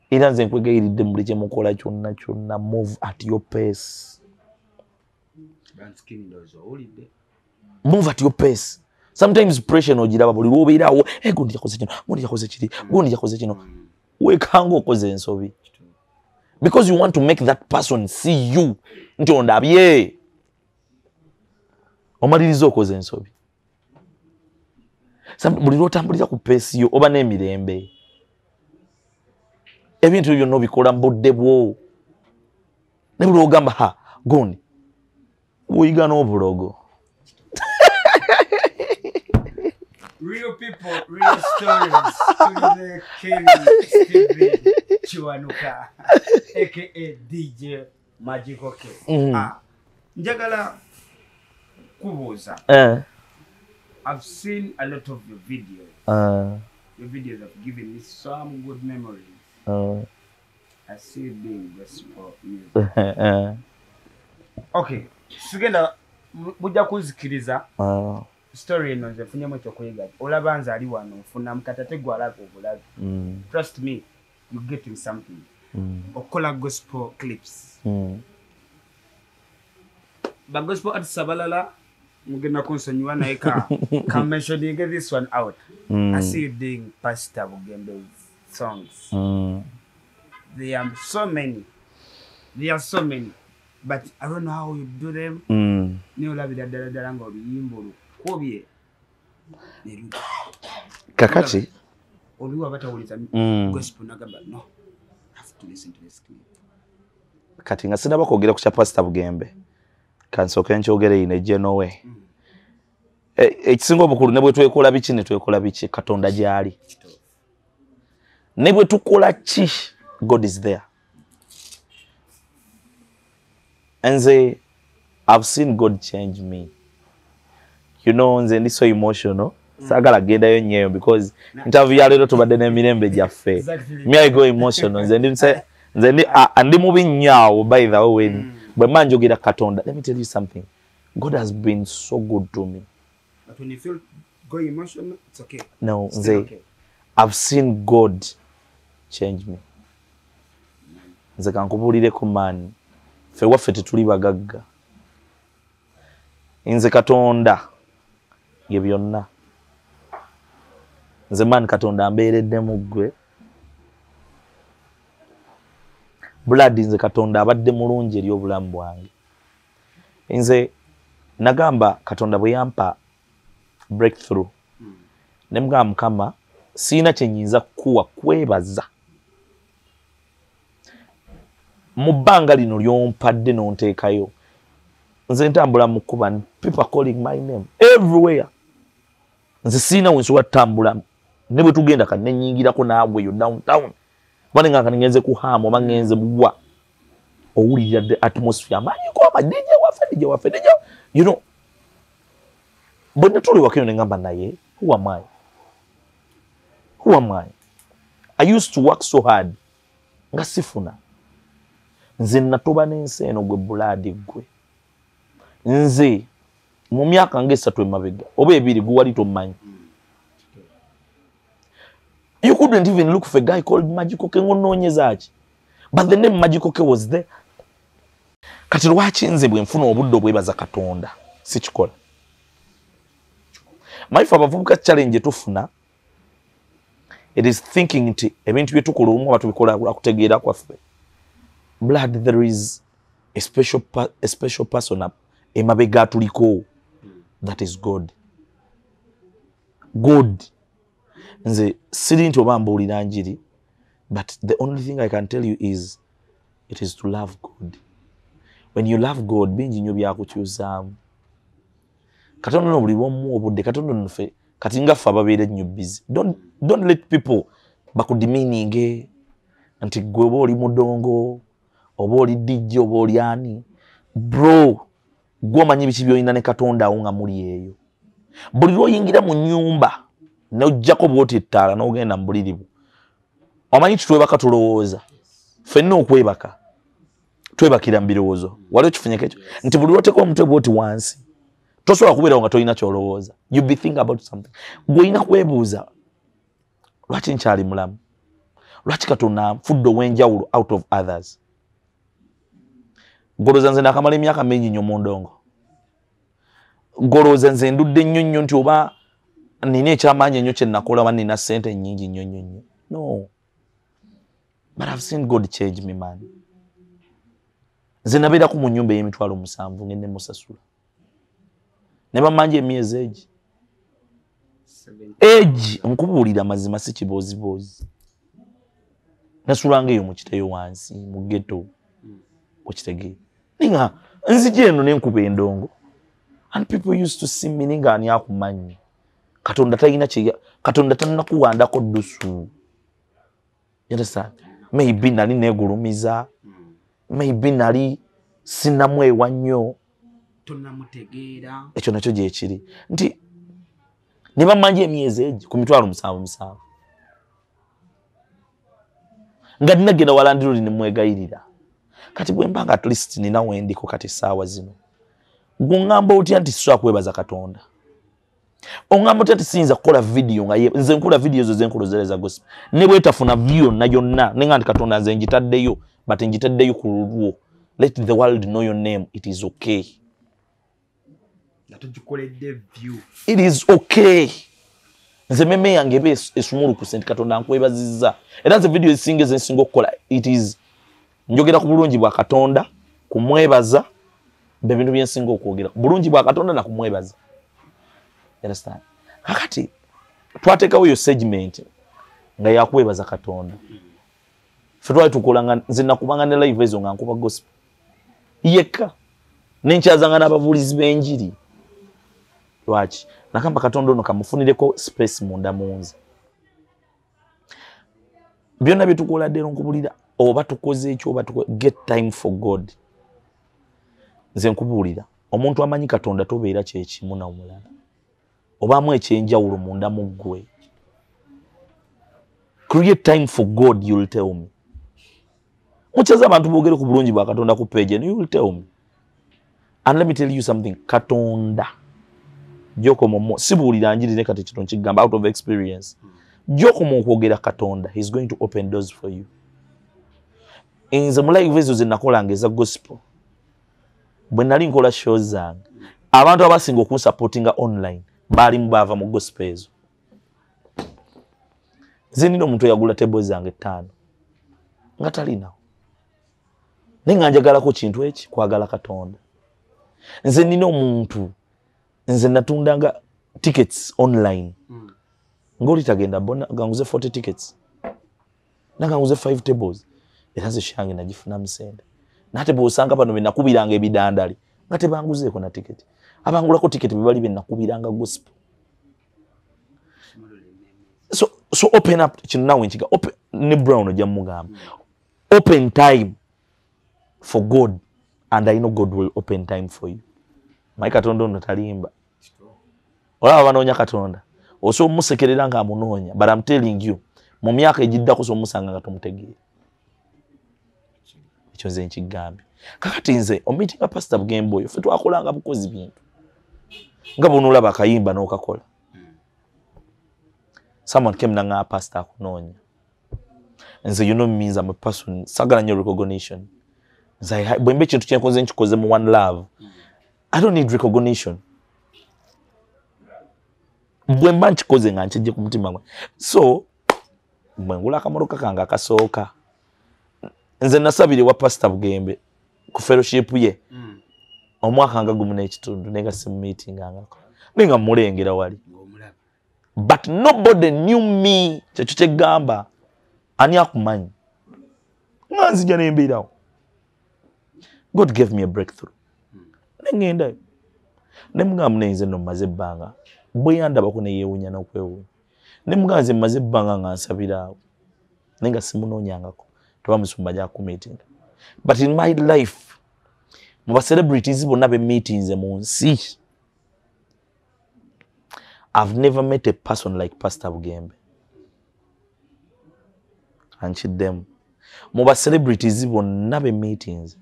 Era nze nkwegayiridde mu buli kye mukola kyonna move at your pace. Move at your pace. Sometimes pressure nogiraba buli lwobeerawo gundi yakoze kino wekanga okoze ensobi. Because you want to make that person see you nti ondabye omaliriza okoze ensobi. Buli lwotambulira ku peesi yo oba n'emirembe ebintu byonna bikola mbudde bwo ne buli ogamba ha gondi oyiga n'obulogo. Real people, real stories. Tulize Kelly Steven Chiwanuka, aka DJ Magical K. Njagala kubuuza. I've seen a lot of your videos. Your videos have given me some good memories. I see you doing gospel music. Okay, sugenda mujja kuzikiriza. Story eno nze funye mwecho kuyiga. Olaba nze ali wano nfuna mkatate gwalaga obulaga. Trust me, you're getting something. Okola gospel clips. Ba gospel artists abalala mugenda kunsonyiwa naye ka mentioning this one out. I see you doing Pastor Bugembe's songs. There are so many. But I don't know how you do them. Ni olabira ddala nga oluyimbo lukobye. Kakati oliwa batawuliza gospel nagamba no. I have to listen to this clip. Kati nga sinaba kwogera ku kya Pastor Bugembe. Kansooke nkyogere in a general way. Ekisinga obukulu ne bwe twekola biki ne twekola biki Katonda gyali. Ne bwe tukola ki God is there. And I've seen God change me. You know, nze ndi so emotional. Sagala gendayo nnyo because interview ya lero tubadde n'emirembe gyaffe. Me I go emotional. Nze ndi mubi nnyo by the way. But man njogera Katonda. Let me tell you something. God has been so good to me. But when you feel go emotional, it's okay. No, Still okay. I've seen God change me. Nze kankubulireko man. Fe waffe tetuli bagagga. Nze Katonda ye byonna. Nze man Katonda ambeeredde mu ggwe. Blood nze Katonda abadde mulungi eri obulamu bwange. Nze nagamba Katonda bwe yampa breakthrough. Ne mugamba Mukama siina kye nnyinza kukuwa kwebaza. Mu bbanga lino lyompadde n'onteekayo. Nze ntambula mu kkuba, people calling my name everywhere. Nze siina we nsobola ttambula ne bwe tugenda kati ne nnyingirako naawe yo downtown. Bane nga ngenze kuhaamu oba ngenze buwa. Owulira the atmosphere. Amanyiko DJ waffe. You know. Bwe netuli wakeyo ne ngamba naye, who am I? Who am I? I used to work so hard. Nga sifuna. Nze natoba n'ensi eno gwe buladi gwe. Nze mu myaka ng'esatu emabega oba ebiri gwe wali tomanyi. You couldn't even look for a guy called Magical K ngonoonyeza ki. But the name Magical K was there. Kati lwaki nze bwe nfuna obudde obwebaza Katonda sikikola. Maifa abavubuka challenge tufuna. It is thinking nti ebintu bye tukola omu batubikola akutegeera kwaffe. Blood, there is a special person emabega tuliko. That is God. God. Nze siri nti oba mbuulira njiri, but the only thing I can tell you is it is to love God. When you love God, bingi nnyo byakukyusaamu. Katonda no buli bw'omuwa obudde, Katonda nfe kati nga ffe ababeera nnyo busy. Don't let people bakudimininge nti gwe oba oli mudongo oba oli DJ oba oli ani. Bro, gwe omanyi biki by'olina ne Katonda awo nga muli eyo. Buli lw'oyingira mu nnyumba n'oggyako bw'oti ettaala n'ogenda mu buliri bwo. Omanyi tutwebaka tulowooza. Ffenna okwebaka. Twebakira mu birowoozo. Wali okifunyeko ekyo. Nti buli lw'oteeka omutwe bw'oti wansi. Tosobola kubeerawo nga tolina ky'olowooza. You be thinking about something. Gwe olina kwebuuza. Lwaki nkyali mulamu? Lwaki Katonda anfudde ow'enjawulo out of others? Golooza nze nakamala emyaka mingi nnyo mu ndongo. Golooza nze ndudde nnyo nti oba nina ekyamaanyi ennyo kye nakola oba nina ssente nnyingi nnyo. No. But I've seen God change me, man. Nze nabeerako mu nnyumba ey'emitwalo 7 ngende musasula. Ne bamanja emyezi egi. Egi nkubuulira mazima si kiboozibozi. nasulanga eyo mukiteyo wansi mu ghetto okitege ninga nzije eno nenkuba endongo and people used to see me ninga ani akumanyi katonda tayina kye katonda tannakuwandako ddusu you understand maybe nali negulumiza maybe nali sinamwewa nnyo tonnamutegeera ekyo nakyo gyekiri nti ne bamanje emyezi egi ku 7,700 nga dinagenda walandiruli nemwegayirira kati bwe mbanga at least nina wendiko kati saawa zino gungamba otya nti sitwa kwebaza katonda ongamba otya nti siyinza kukola video nga nze nkola video zo zenkolozereza gospel ne bwetafuna view na yonna nenga nti katonda nze njitaddeyo but njitaddeyo ku lulwo let the world know your name it is okay it is okay nze meme yange ebe esumulu ku sente katonda nkwebaziza era nze video ezinsinga ezensinga okukola it is njogera ku bulungi bwa katonda kumwebaza bebintu byensinga okwogera bulungi bwa katonda na kumwebaza understand kakati twatekawo yo segment nga yakwebaza katonda fe twali tukolanga nze nakubanga ne live ezo nga nkuba gospel yeka nenkyazanga n'abavulizi b'enjiri lwaki nakamba katonda ono kamufunireko space munda munze byonna byetukola ddero nkubulira oba tukoze ekyo oba get time for God nze nkubulira omuntu amanyi katonda tobeera kyekimu na omulala obamu ekyenjawulo munda mu ggwe create time for God you'll tell me muchaza abantu boogere ku bulungi bwa katonda ku page and you'll tell me and let me tell you something katonda Joko momo sibulira njiri ne kati kino nkigamba out of experience Joko mo kwogera katonda he's going to open doors for you inze mu live ezo zinakola za gospel bwe nali nkola shows zange abantu abasinga okunsapotinga online bali mbava mu gospel ezo zinino omuntu yagula table zange 5 nga talina ninga njagala ko kintu eki kwagala katonda nze nino omuntu nze natundanga tickets online ngoli tagenda bona ganguze 40 tickets naganguze 5 tables eraze shange najifuna msende nate bosanga bano benakubiranga ebidandali ngate banguze ko na ticket abangula ko ticket bibali benakubiranga gospel so open up kino nawe nchiga open ne brown ojamugamba open time for God and I know God will open time for you maika tondo natalimba ola banonya katonda oso musekerera nga amunonya but I'm telling you mu myaka ejiddako so musanga nga tumutegere ekyo nze nkigambe kakati nze omitinga pastor Bugemboyo fe twakolanga bukozi bintu nga bonula bakayimba n'okakola someone came na pastor akunonya nze you know means I'm a person sagala nyo recognition nze bwembe kintu kyenkoze nkikoze mu one love I don't need recognition bwemba nkikoze nga nkijje ku mutima gwa so mwengula akamotoka kange akasooka nze nasabire wa pastor Bugembe ku fellowship ye omwaka nga gumu n'ekitundu nenga si meeting angako nenga mulengera wali but nobody knew me kyekyo kyegamba ani akumanyi nga nzija nembeerawo God gave me a breakthrough nengendayo nemugamba nenze no maze ebbanga bwe yandabako neyewunya n'okwewunya nemugamba nze maze ebbanga nga nsabiraawo nenga simunoonyangako toba musumba gyakumeetinga but in my life mu ba celebrities bonna be meetings mu nsi I've never met a person like Pastor Bugembe and them mu ba celebrities bonna be meetings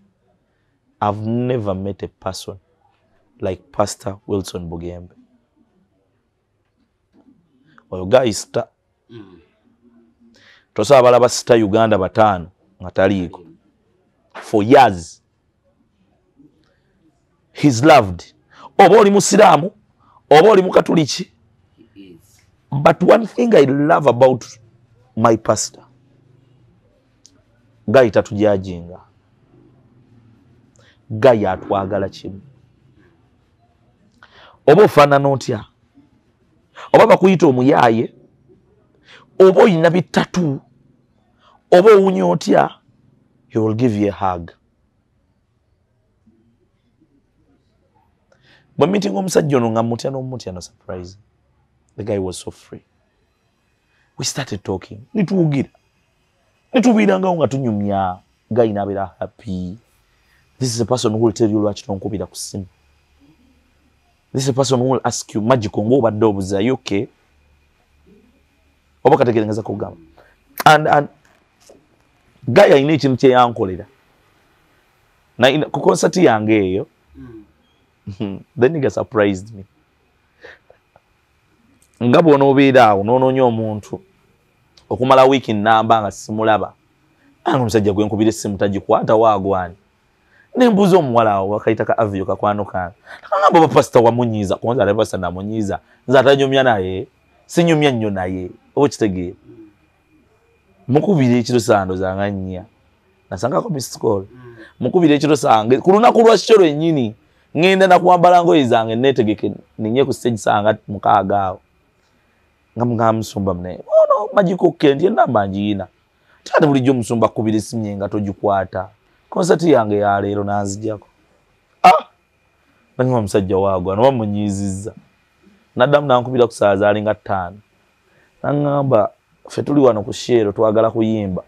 I've never met a person like Pastor Wilson Bugembe oyo guys star tosaba balaba star Uganda batano nga taliiko for years he's loved oba oli musiramu oba oli mukatuliki but one thing I love about my pastor guy tatujajinga guy atwagala kimu oba ofaanana otya oba bakuyita omuyaaye oba oyina bitatu oba owunya otya, he will give you a hug. When meeting omusajja ono nga mutya no surprise. The guy was so free. We started talking. Nituwugira nga tunyumya. Guy nabeera happy. This is a person who will tell you lwaki tonkubira ku ssimu. This is a person who will ask you, Magical, ng'obadde obuze, are you okay? Oba kategeereza kugamba. And guy alina ekintu kye yankolera. Ku concert yange eyo, the nigga surprised me. Nga bw'onoobeera awo n'onoonya omuntu okumala wiiki nnamba nga simulaba. Omusajja gwe nkubira essimu tagikwata waagwani. Nembuuza omuwala awo wakayita ka Avio kakwano kange. Ngamba bapasita wamunyiiza, kubanza ali pasita namunyiiza. Nze atanyumya naye, sinyumya nnyo naye. Oba kitegeera. Mukubira ekiro sando zanga nnya. Nasangako missed call. Mukubira ekiro sange. Ku lunaku lwa kiro ennyini, ngenda na kwambala ngoye zange neetegeke ninye ku stage sanga mukaaga awo. Nga musumba mne. Ono Magical Kendi namba njiina. Tata bulijjo musumba kubira essimu nga togikwata. Concert yange ya leero nanzijjako. Nanyuma musajja waagwa no bamunyiizizza. Naddamu nankubira ku saa zaali nga 5. Nangamba ffe tuli wano ku shero twagala kuyimba.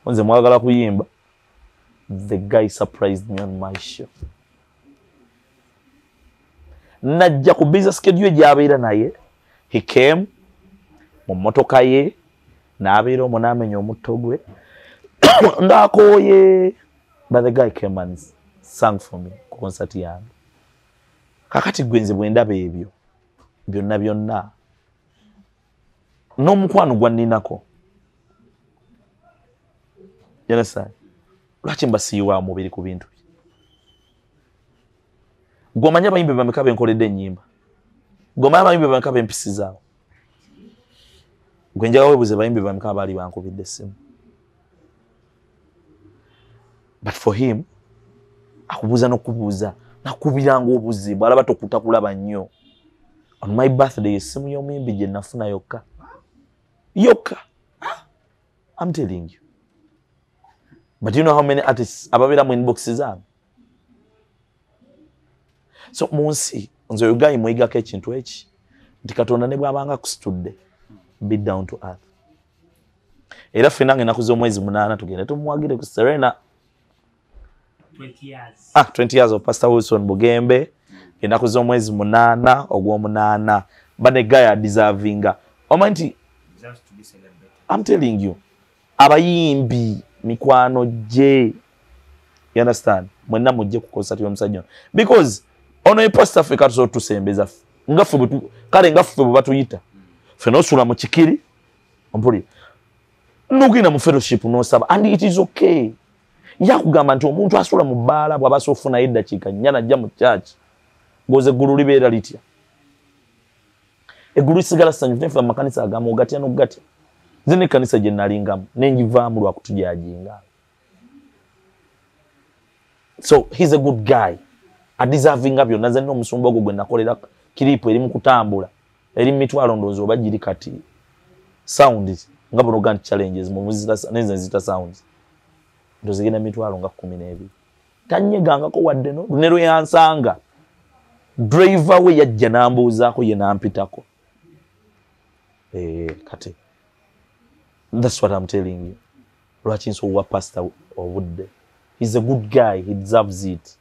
Nze mwagala kuyimba. The guy surprised me on my show. Najja ku busy schedule gy'abeera naye. He came mu mmotoka ye n'abeera omwo n'amenya omutto gwe. Ndakooye. But the guy came and sang for me ku concert yange. Kakati gwenze bwe ndaba ebyo byonna n'omukwano gwa nninako. Yanasaye lwaki mbasiiwa mubiri ku bintu bye. Gw'omanyi abayimbi bameka benkoledde ennyimba. Gw'omanyi abayimbi bameka bempisizaawo. Gwe njaga weebuuze bayimbi bameka baali bankubidde essimu. But for him, akubuuza n'okubuuza nakubiranga obuzibu alaba tokutakulaba nnyo. On my birthday essimu y'omuyimbi gye nafuna yokka. I'm telling you. But you know how many artists ababeera mu inbox zange? So munsi nze oyo guy mwigako ekintu eki nti Katonda ne bw'abanga kusitudde, be down to earth. Era ffe nange ennaku z'omwezi 8 tugende tumuwagire ku Serena. 20 years of Pastor Wilson Bugembe. Ennaku z'omwezi 8 ogw'omunaana. Bane guy deservinga. Omanti deserves to be celebrated. I'm telling you. Abayimbi mikwano je. You understand? Mwenna mujje ku concert y'omusajja. Because ono e Pastor Africa tuso tusembeza. Ngafu butu kale ngafu bwe batuyita. Ffe nosula mu kikiri. Ompuli. Nugina mu fellowship no saba and it is okay. Yakugamba nti omuntu asula mu bbaala bw'abasa ofuna eddakiika nnya najja mu church. Ngoze eggulu libeera litya. Eggulu lisigala ssanyu nefe amakanisa agamu ogatya n'ogatya. Nze n'ekkanisa gye nalingamu nenjivaamu lwa kutujajinga. So he's a good guy. Adeservinga byonna nze n'omusumba ogwo gwe nakolera kiripo eri mu kutambula. Eri mitwalo ndowooza oba giri kati. Sound nga bono ganti challenges mu muzita nenze zita sounds. Ndozigenda mitwalo nga 12. Tanyegangako wadde no ne lwe yansanga. Driver we yajja nambuuzaako ye nampitako. Kati. That's what I'm telling you. Lwaki nsowa pastor obudde. He's a good guy. He deserves it.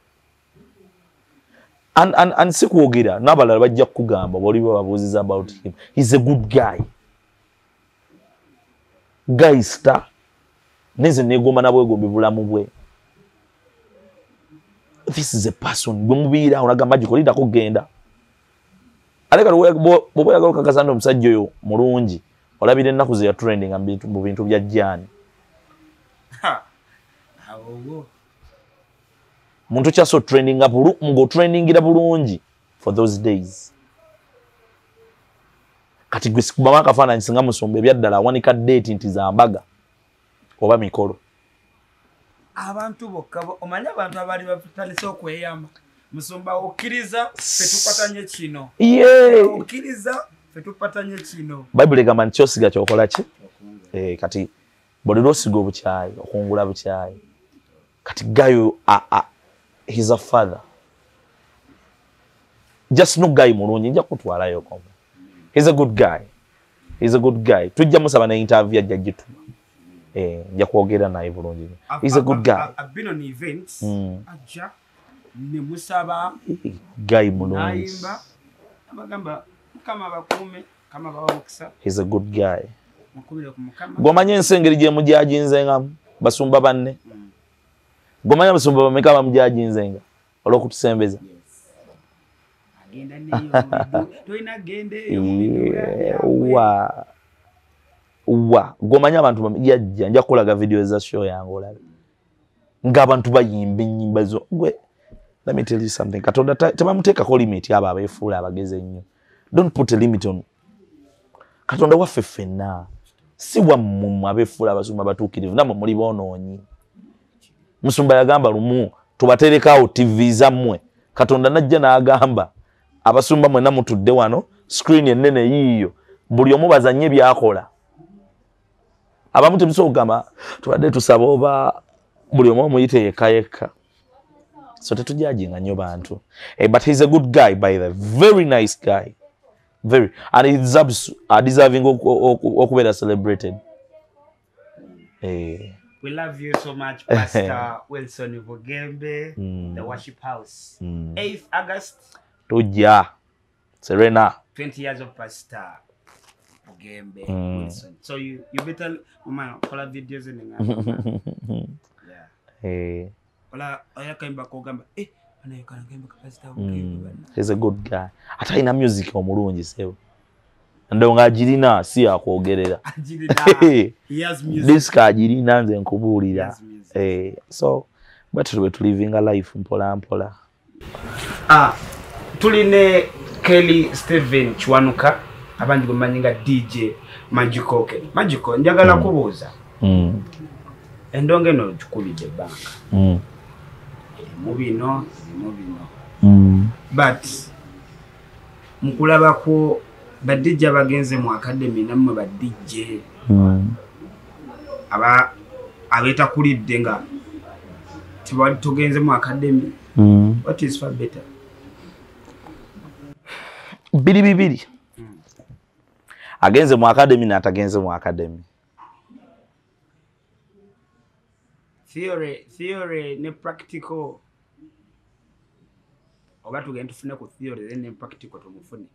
And sikuwogira n'abalala bajja kugamba bw'oli babuuziza about him. He's a good guy. Guy star. Neze negomba nabwegombe bulamu bwe. This is a person gwe mubiira onagamba gikolida kugenda. Aleka bwo yagalo kakasando omusajja oyo mulungi. Olabire ennaku ze ya trending mu bintu bya jjani. Awo. Muntu kyaso trending abulu ngo trendingira bulungi for those days. Kati gwe sikubama kafaananyi singa musumba ebyaddala awanika date nti za mbaga oba mikolo. Abantu bokka omanya abantu abali batandise okweyamba. Musumba okkiriza ffe tupatanye kino. Okkiriza ffe tupatanye kino. Bible egamba nti kyosiga kyokola ki? Kati buli lwosiga obukyayi okungula bukyayi kati gayo he's a father just no guy mulungi nja kutwalayo komo he's a good guy tujja musaba na interview ajja gituma nja kwogera naye bulungi he's a good guy I've been on events ajja ne musaba guy mulungi naimba abagamba kama bakume kama bawokisa he's a good guy mukumire ku mukama gomanye ensengeri gye mujajinzenga basumba banne gomanye basumba bameka bamujajinzenga olwokutusembeza agenda neyo toina gende wa gomanye abantu yajja nja kulaga video za show yange olabe ng'abantu bayimba ennyimba zo gwe let me tell you something katonda tebamuteeka ko limit aba abeefuula abageze ennyo don't put a limit on katonda waffe ffenna si wammwe abeefuula abasumba batuukirivu namwe muli boonoonyi musumba yagamba lumu tubaterekaawo TV zammwe katonda najja n'agamba abasumba mwenna mutudde wano screen ennene yiiyo buli omu bazannye byakola abamu temusobola kugamba tubadde tusaba oba buli omu omuyite yekka so tetujajinga nnyo bantu but he's a good guy by the very nice guy very and he deserving okubeera celebrated we love you so much Pastor Wilson Bugembe the Worship House 8th August tujja Serena 20 years of Pastor Bugembe Wilson so you better kola videos yeah wala ayakaimba kogamba anayekana kemba Pastor Bugembe he's a good guy ataina music omulungi sebo ndonga ajirina si akwogerera he has music this ka ajirina nze nkubuulira so but we to living a life mpola mpola tuline Kelly Steven Chwanuka abandi gumanyinga DJ Magikoke Magiko njagala kubuuza endonge no tukubide banka mubino but mukulaba ko ba DJ bagenze mu academy namwe ba DJ abeta kulidde nga tibali tugenze mu academy what is far better bibiri agenze mu academy na atagenze mu academy theory ne practical oba tugenda tufune ku theory ne practical tumufune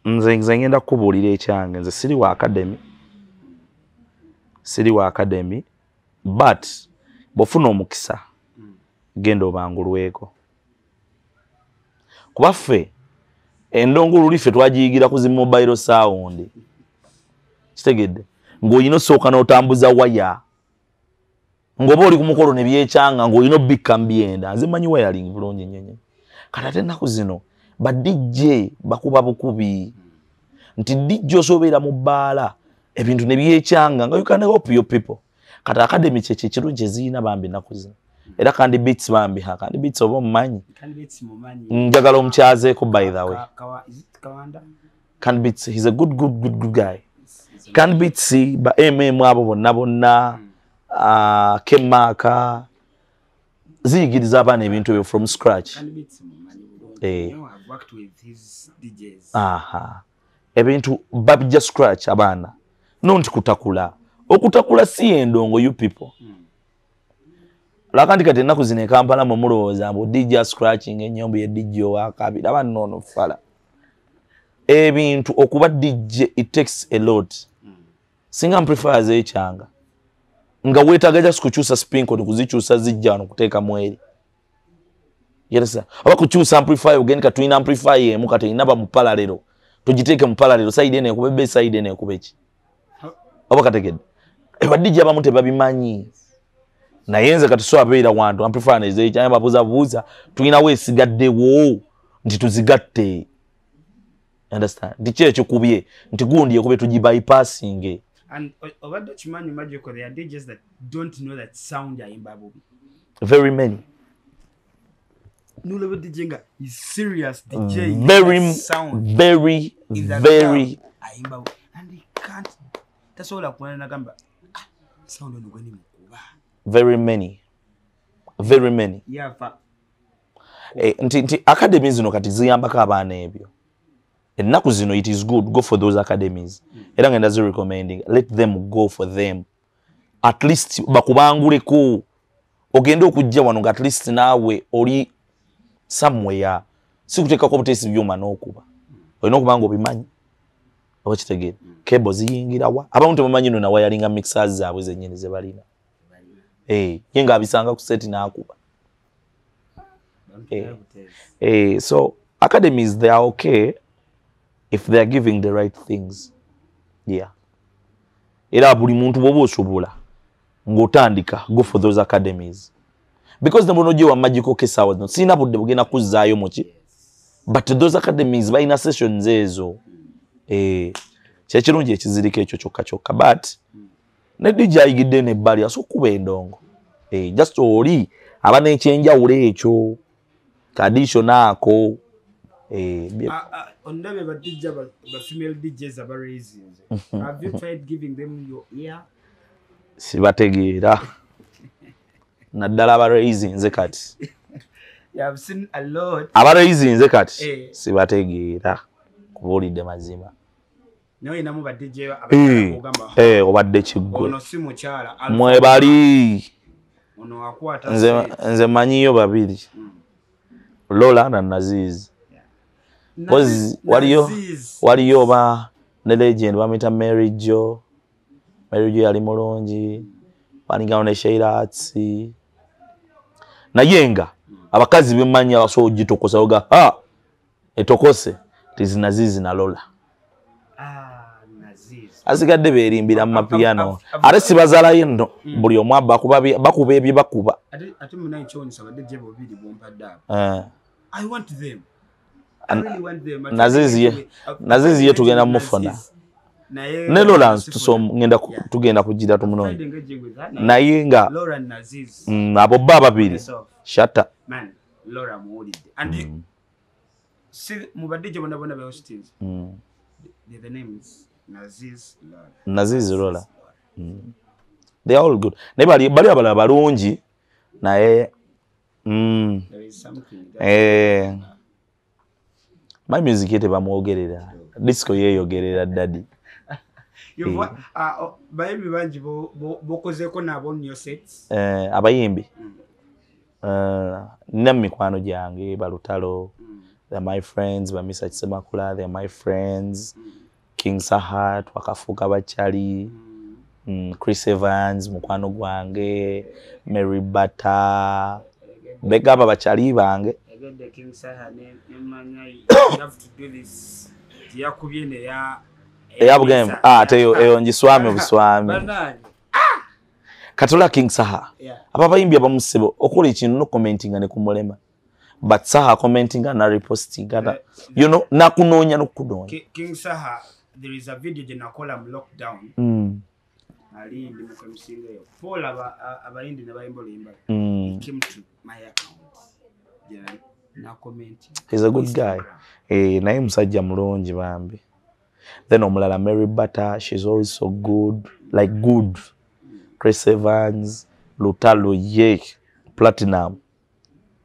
nze ngenda kubuulira ekyange nze siri wa academy but bofuna omukisa genda obangulweko kuba ffe endongulu life twagiyigira ku zi mobile sound kitegedde ng'olina osooka n'otambuza waya ng'oba oli ku mukolo ne byekyanga ng'olina obikka mbyenda nze manyi wayaling bulungi nnyo kati ate ennaku zino ba DJ bakuba bukubi nti DJ osobeera mu bbaala ebintu ne byekyanga nga you can help your people kati academy kirungi eziina bambi ennaku zino era kandi beats bambi kandi beats oba mumanyi njagala omukyazeeko by the way kandi beats he's a good guy kandi beats ba abo bonna Kemaka ziyigiriza abaana ebintu ebyo from scratch ebintu babijja scratch abaana nonti kutakula okutakula si endongo you people lakandi kati ennaku zino Kampala mulowooza mbu DJ scratching ennyombo ye DJ owakabiri abaana noono fala ebintu okuba DJ it takes a lot singa amplifiers ekyanga nga weetaaga just kukyusa spinko kuzikyusa zijja wano kuteeka mweri yeresa oba kukyusa amplifier ogenda tulina amplifier emu kati inaba mu parallel tugiteeke mu parallel side ene ekube side ene ekube ki oba kategedde eba DJ abamu tebabimanyi naye nze kati so abeera wantu amplifier nezekyanya babuzabuuza tulina weesigaddewo nti tuzigatte understand nti kyekyo kubye nti gundi ekube tugibypassing. And over the Chimanyu Magical, there are DJs that don't know that sound are in Babu. Very many. No level DJ is serious DJ. Very sound. Very and he can't tasobola kuwana nagamba sound ono gwani mukuba very many yafa nti academies zino kati ziyambako abaana ebyo ennaku zino it is good go for those academies era ngenda zi recommending let them go for them at least bakubanguleko ogende okujja wano nga at least naawe oli somewhere si kuteekako butesi byuma n'okuba olina okuba nga obimanyi oba kitegeera cable ziyingirawa abamu tebamanyi no na wiringa mixers zaabwe zennyini ze balina ye nga abisanga ku seti n'akuba so academies they are okay if they are giving the right things era buli muntu bwoba osobola ng'otandika go for those academies because nebono gye wa magical case hours no sina budde bugenda kuzzaayo muki but those academies balina sessions ezo kyekirungi ekizirika ekyo kyokka but ne DJ ayigidde n'ebbali asokuba endongo just oli aba n'ekyenjawulo ekyo traditional ako ondabe ba DJ ba female DJs aba raisins have you tried giving them your ear sibategeera naddala aba raisins kati you have seen a lot aba raisins kati sibategeera kubuulidde mazima no inamu ba DJ abagamba obadde kiggwe ono si mukyala mwebali ono akwata nze manyiyo babiri Lola na Naziz waliyo oba ne legend bamita Mary Jo yali mulungi baningano ne Sheirats nayenga abakazi bemanya abaso gitokosa oga etokose tizi Naziz na Lola asigadde berimbira mu mapiano ate sibazala yendo buli omwabba bakuba ebye bakuba ate munayi kyonyisa badde je bobiri bompadda I want them. I really want them. Naziz ye tugenda mufona. Ne Lola ngenda tugenda kugira tumunonye. Naye nga Laura Naziz. Abo baba babiri. Shata. Man, Laura muwulidde. And see mubadde bona be hostings. The names Naziz Lola. Naziz Lola. They are all good. Ne bali abala balungi naye there is something my music yete bamwogerera disco yeyogerera daddy bayimbi banji bokozeko nabo nyo sets abayimbi nina mikwano gyange balutalo they're my friends Bamisa Kisemakula they're my friends King Sahat wakafuka bachali Chris Evans mukwano gwange Mary Bata begaba bachali bange the King Sahat you have to do this yakubyene ya game teyo eyo njiswame obuswami katola King Saha aba bayimbi abamusebo okola ikintu no commenting ne kumulema but Saha commenting na reposting you know na kunonya no kudonya King Saha there is a video jenakola mu lockdown ali ndi mukamsinga yo fola abayindi ne bayimbo limba came to my account na commenting he's a good guy naye musajja mulungi bambi then omulala Mary Bata she's also good like good Chris Evans Lutalo ye Platinum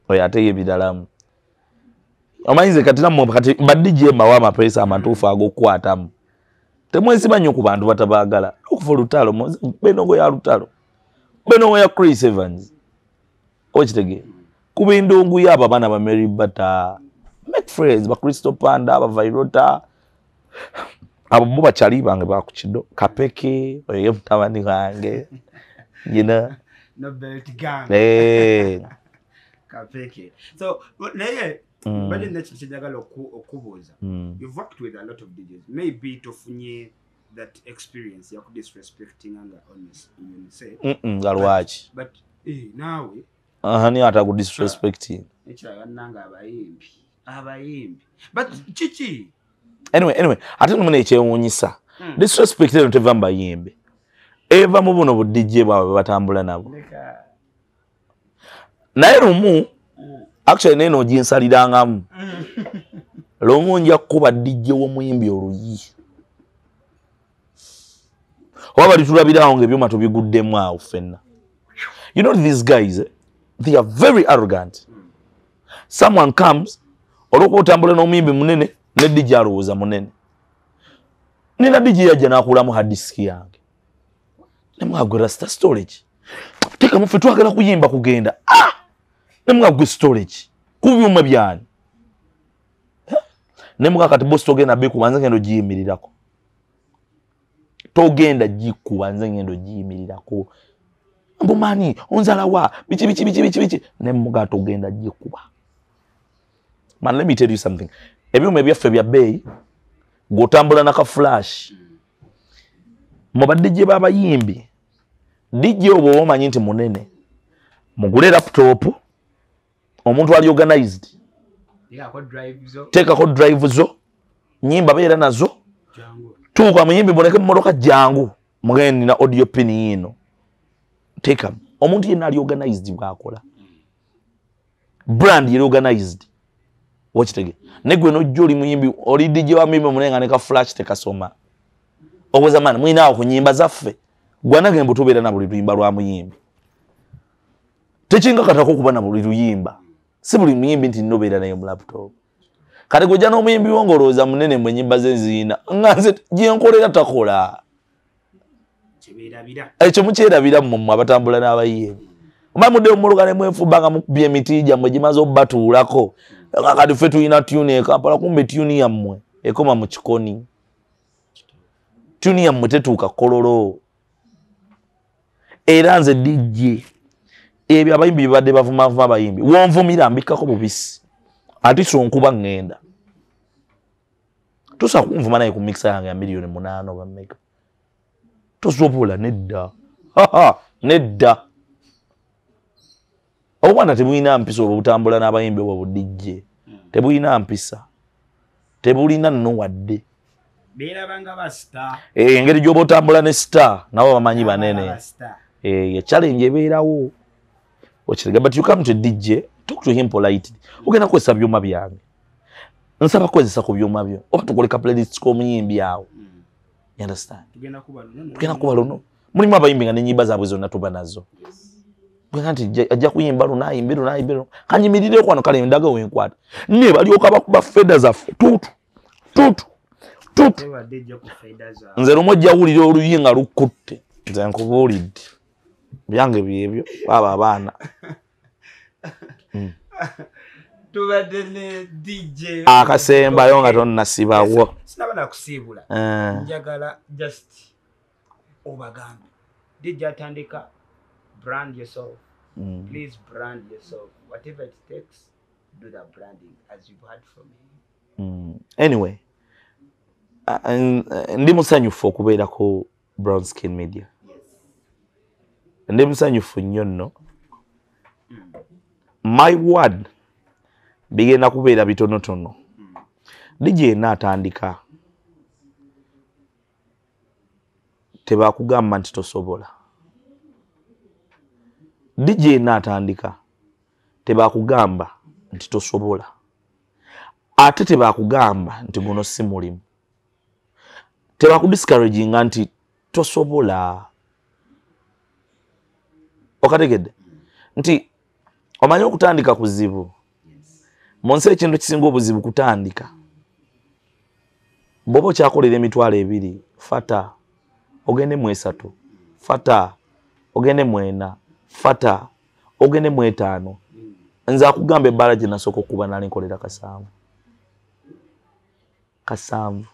oyate yebidalamu omanyize kati namwe kati badije mawama pesa amantufu agokwatamu temwesiba nnyo ku bantu batabagala okufa Lutalo benongo ya Lutalo benongo ya Chris Evans okitege kubindongu yaba bana ba Mary Bata make friends ba Crystal Panda ba Vairota abo buba chali bange ba kuchido kapeke oye mtabani gange no belt gang kapeke so naye but in that chijagala okubuza you've worked with a lot of DJs maybe tofunye that experience ya disrespecting and honest you say galwachi but nawe hani ata ku disrespecting echa nanga abayimbi but chichi anyway ate nomene ekyewunyisa disrespect no tevamba yimbe eva mu buno bu DJ bawe batambula nabo naye lumu actually neno jinsalirangamu lumu nja kuba DJ wo muyimbi oluyi Oba litulabirawo ng'ebyuma tubiguddemu awo ffenna. You know these guys, they are very arrogant. Someone comes, olwokuba otambula n'omuyimbi munene, ne DJ alowooza munene. Nina DJ yajja n'akulamu hard disk yange. Ne mwagwe rasta storage. Tekamu ffe twagala kuyimba kugenda. Ne mwagwe storage. Ku byuma byani. Ne mwakati boss togenda bekubanza ngendo giyimirirako. Togenda gikubanza ngendo giyimirirako. Mbumani onzala wa bichi ne muga togenda gikuba. Man, let me tell you something. Ebyuma ebyaffe bya bay gotambula naka flash. Mubadde gye babayimbi. DJ obo omanyi nti munene. Mugule laptop omuntu ali organized. Tekako drive zo. Nyimba beera nazo. Tuuka muyimbi muleke mmotoka jangu. Mugende na audio pin yino. Teka. Omuntu yenna ali organized bwakola. Brand yali organized. Watch tege. Negwe no joli muyimbi oli DJ wa mimba munenga neka flash tekasoma. Okweza man mwina awo kunyimba zaffe. Gwanage mbu tubeera na buli luyimba lwa muyimbi. Tekinga katako kuba na buli luyimba. Si buli muyimbi nti nobeera naye mu laptop. Kati gojja n'omuyimbi wongolooza munene mwe nyimba ze zina. Nganze gyenkolera takola. Ekyo mukyerabira mmwe abatambula n'abayimbi. Omamudde omuluka ne mwefuba nga mukubye emiti gyammwe gimaze obbatuulako. Kati ffe tulina tune e Kampala kumbe tune yammwe ekoma mu kikoni. Tune yammwe tetuuka kololo. Era nze DJ ebyo abayimbi badde bavuma abayimbi wonvumira mbikako bubisi ati so nkuba ngenda tusa kunvuma naye ku mixer yange ya milioni 8 oba mega tosobola nedda nedda obwana tebulina mpisa obutambula n'abayimbi obwo DJ tebulina mpisa tebulina nno wadde beerabanga ba star engeri gy'oba otambula ne star nabo bamanyi banene ye challenge ebeerawo. But you come to DJ, talk to him politely. Ugenda kwesa byuma byange. Nsaba kwezesa ku byuma byo. Oba tukoleka playlist ko muyimbi yawo. You understand? Tugenda kuba luno. Mulimu abayimbi nga n'enyimba zaabwe zonna tuba nazo. Bwega nti ajja kuyimba luno ayimbe. Kanyimirire kwano kale ndaga wenkwata. Ne balyoka bakuba feda zaffe. Tutu. Nze lumo ajja wulira oluyinga lukutte. Nze nkubuulidde. Byange byebyo baba abaana. Tubadde ne DJ akasembayo nga tonnasibawo. Sinabana kusiibula. Njagala just obagambe. DJ atandika brand yourself. Please brand yourself. Whatever it takes, do that branding as you've heard from me. Anyway, ndi musanyufu okubeerako Brown Skin Media. Ndi musanyufu nnyo nno. My word bigenda kubeera bitonotono. DJ n'atandika tebakugamba nti tosobola. DJ n'atandika tebakugamba nti tosobola. Ate tebakugamba nti guno si mulimu. Tebakudiscouraginga nti tosobola. Okategedde nti omanyi okutandika kuzibu. Monse ekintu kisinga obuzibu kutandika. Bobo kyakolera emitwalo 2 fata ogende mu 3 fata ogende mu 4 fata ogende mu 5 nza akugamba ebbala gye nasooka okuba nali nkolera kasanvu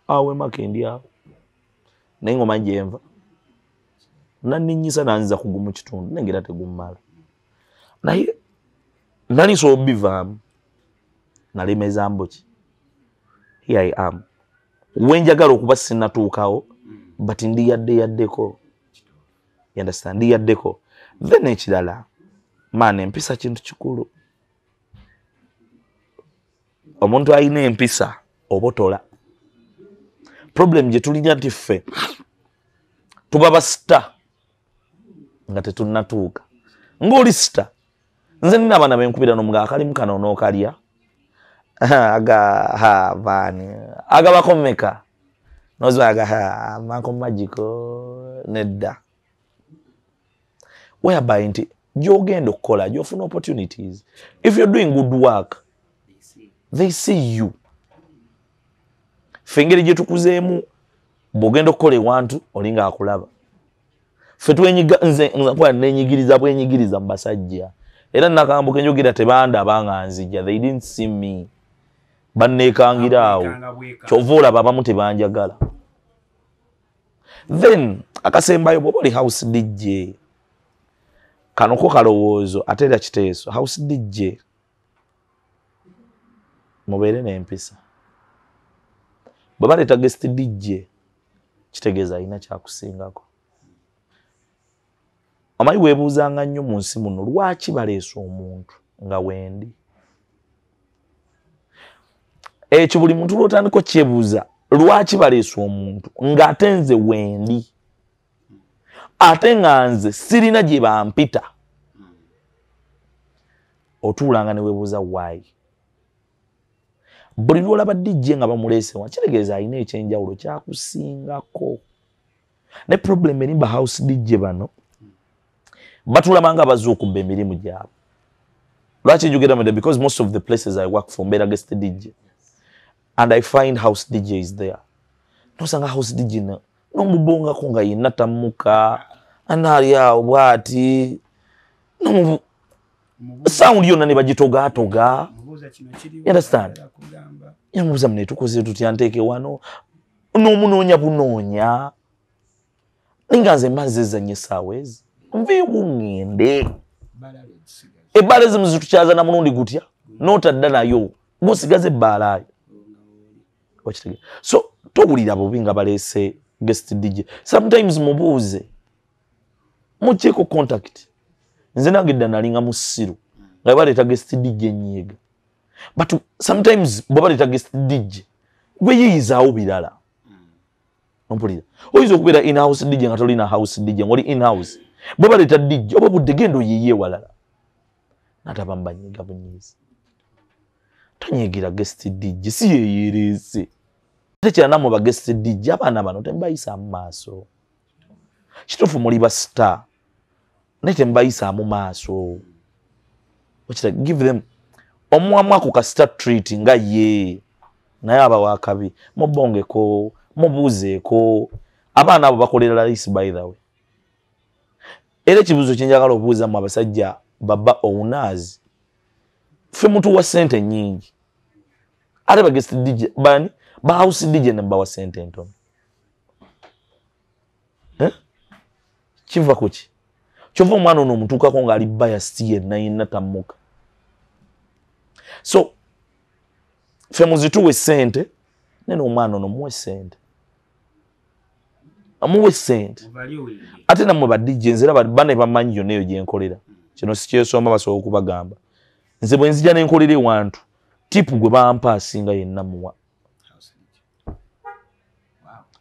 awe makendi awo naye ngoma gyenva naninyisa nanza kugumu kitundu nengera tegumala naye nali so bivaamu nalemeza mboki. Here I am. Wenjagala okuba sinatuukawo but ndi yaddeko. You understand? Ndi yaddeko. Then ekirala man empisa kintu kikulu. Omuntu alina empisa obotola. Problem gye tulina nti ffe tuba basita nga tetunnatuuka. Ng'oli sita nze nina abaana benkubira n'omuga akalimu kano n'okalya. Aga bani aga bakomeka nozwaga Uncle Magical nedda whereby nti gyogenda okukola gyofuna opportunities. If you're doing good work they see you. Fengeri gye tukuzeemu bw'ogenda okukola ewantu olinga akulaba. Ffe twenyiga nze nkuba nenyigiriza bwenyigiriza mu basajja era nakambuka enjogera tebandaba nga nzija. They didn't see me. Banneekangira awo kyova olaba abamu tebanjagala. Then akasembayo bw'oba oli house DJ kanoko kalowoozo ate era kiteeso. House DJ mubeere n'empisa. Bwe baleeta guest DJ kitegeeza alina kyakusingako. Omanyi weebuuzanga nnyo mu nsi muno lwaki baleese omuntu nga wendi. Ekyo buli muntu lwotandika okyebuuza lwaki baleese omuntu ng'ate nze wendi ate nga nze sirina gye bampita. Otuulanga ne weebuuza why. Buli lwolaba DJ nga bamuleese wa kitegeeza alina ekyenjawulo kyakusingako. Ne problem eri ba house DJ bano batulabanga abazze okubba emirimu gyabwe. Lwaki njogera meda because most of the places I work for mbeera guest DJ and I find house DJs there. Nosanga house DJ n'omubongako nga yenna tammuka anaali awo bw'ati sound yonna ne bagitogaatoga. You understand? Yamubuuza mune tukoze tutya nteeke wano n'omunoonya bunoonya ninga nze mmaze ezannya essaawa ezi nveewo ŋŋende ebbaala ezimu zitukyaza na mulundi gutya n'otadda nayo ng'osigaza ebbaala ayo. So towulira bubi nga baleese guest DJ. Sometimes mubuuze mukyeko contact. Nze nange dda nalinga mu ssiru nga baleeta guest DJ nyiiga. But sometimes bwe baleeta guest DJ gwe yiyizaawo birala. Ompulira oyinza okubeera in-house DJ nga tolina house DJ ng'oli in-house. Bwe baleeta DJ oba budde genda oyiye walala nataba mbanyiiga bunyiizi. Tonyiigira guest DJ si yeeyereese. Tekyanamu ba guest DJ abaana bano tembayisa mu maaso. Kituufu muli ba star naye tembayisa mu maaso. Give them omwamwako ka star treat nga ye naye abawa akabi mubongeko mubuuzeeko abaana abo bakolera layisi by the way. Era ekibuuzo kye njagala obuuza mu abasajja baba owners ffe mutuwa ssente nnyingi ate ba guest DJ bani ba house DJ ne bawa ssente ntono. Kiva kuki kyova omwana ono omutuukako ng'ali biased yenna yenna tammuka. So ffe muzituwe ssente nene omwana ono muwe ssente amuwe ssente ate nammwe ba DJ nzera bane bamanyi yonna eyo gye nkolera. Kino si kyesomba basobola okubagamba. Nze bwe nzija ne nkolera ewantu tipu gwe bampa asinga yenna muwa.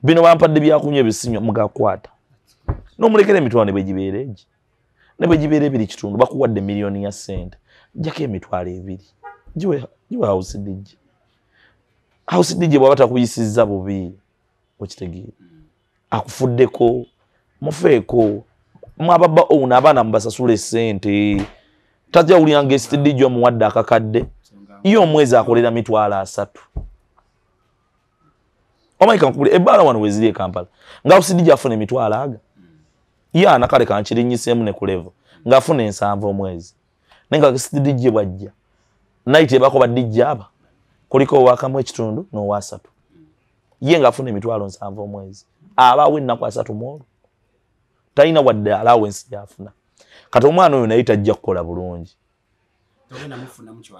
Bino bampadde byakunywa ebisinywa mugakwata n'omulekera emitwalo ne bwe gibeera egi ne bwe gibeera 2.5 bakuwadde miliyoni ya ssente jjako emitwalo 2 giwe house DJ. House DJ bw'aba takuyisizza bubi okitegeera akufuddeko mufeeko mwababa ono abaana mubasasula essente. Tajja wulira guest DJ omuwadde akakadde ye omwezi akolera 300. Omaika nkubule ebbaala wano weziri e Kampala nga house DJ afuna 300 ye anakale kankirinyiseemu ne ku level ng'afuna 7 omwezi nenga guest DJ bwajja night ebako ba DJ aba kuliko wakamu ekitundu n'owa 3 ye ng'afuna 7 omwezi abawe ennaku 3 mwolo talina wadde allowance gy'afuna. Kati omwana oyo naye tajja kukola bulungi.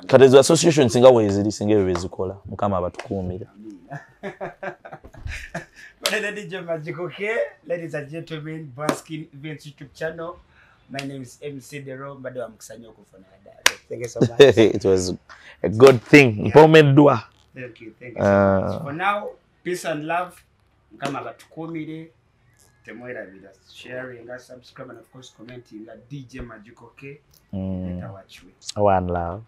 Kati ezo association singa weeziri singa ebyo bezikola mukama abatukuumira. DJ Magical K, ladies and gentlemen, Baskin Events YouTube channel. My name is MC Dero, bado amkusanya kufanya dada. Thank you so much. It was a good thing. Mpomedwa. Thank you so much. For now, peace and love. Kama batukumire temwera vida sharing and subscribe and of course commenting at DJ Magical K. One love.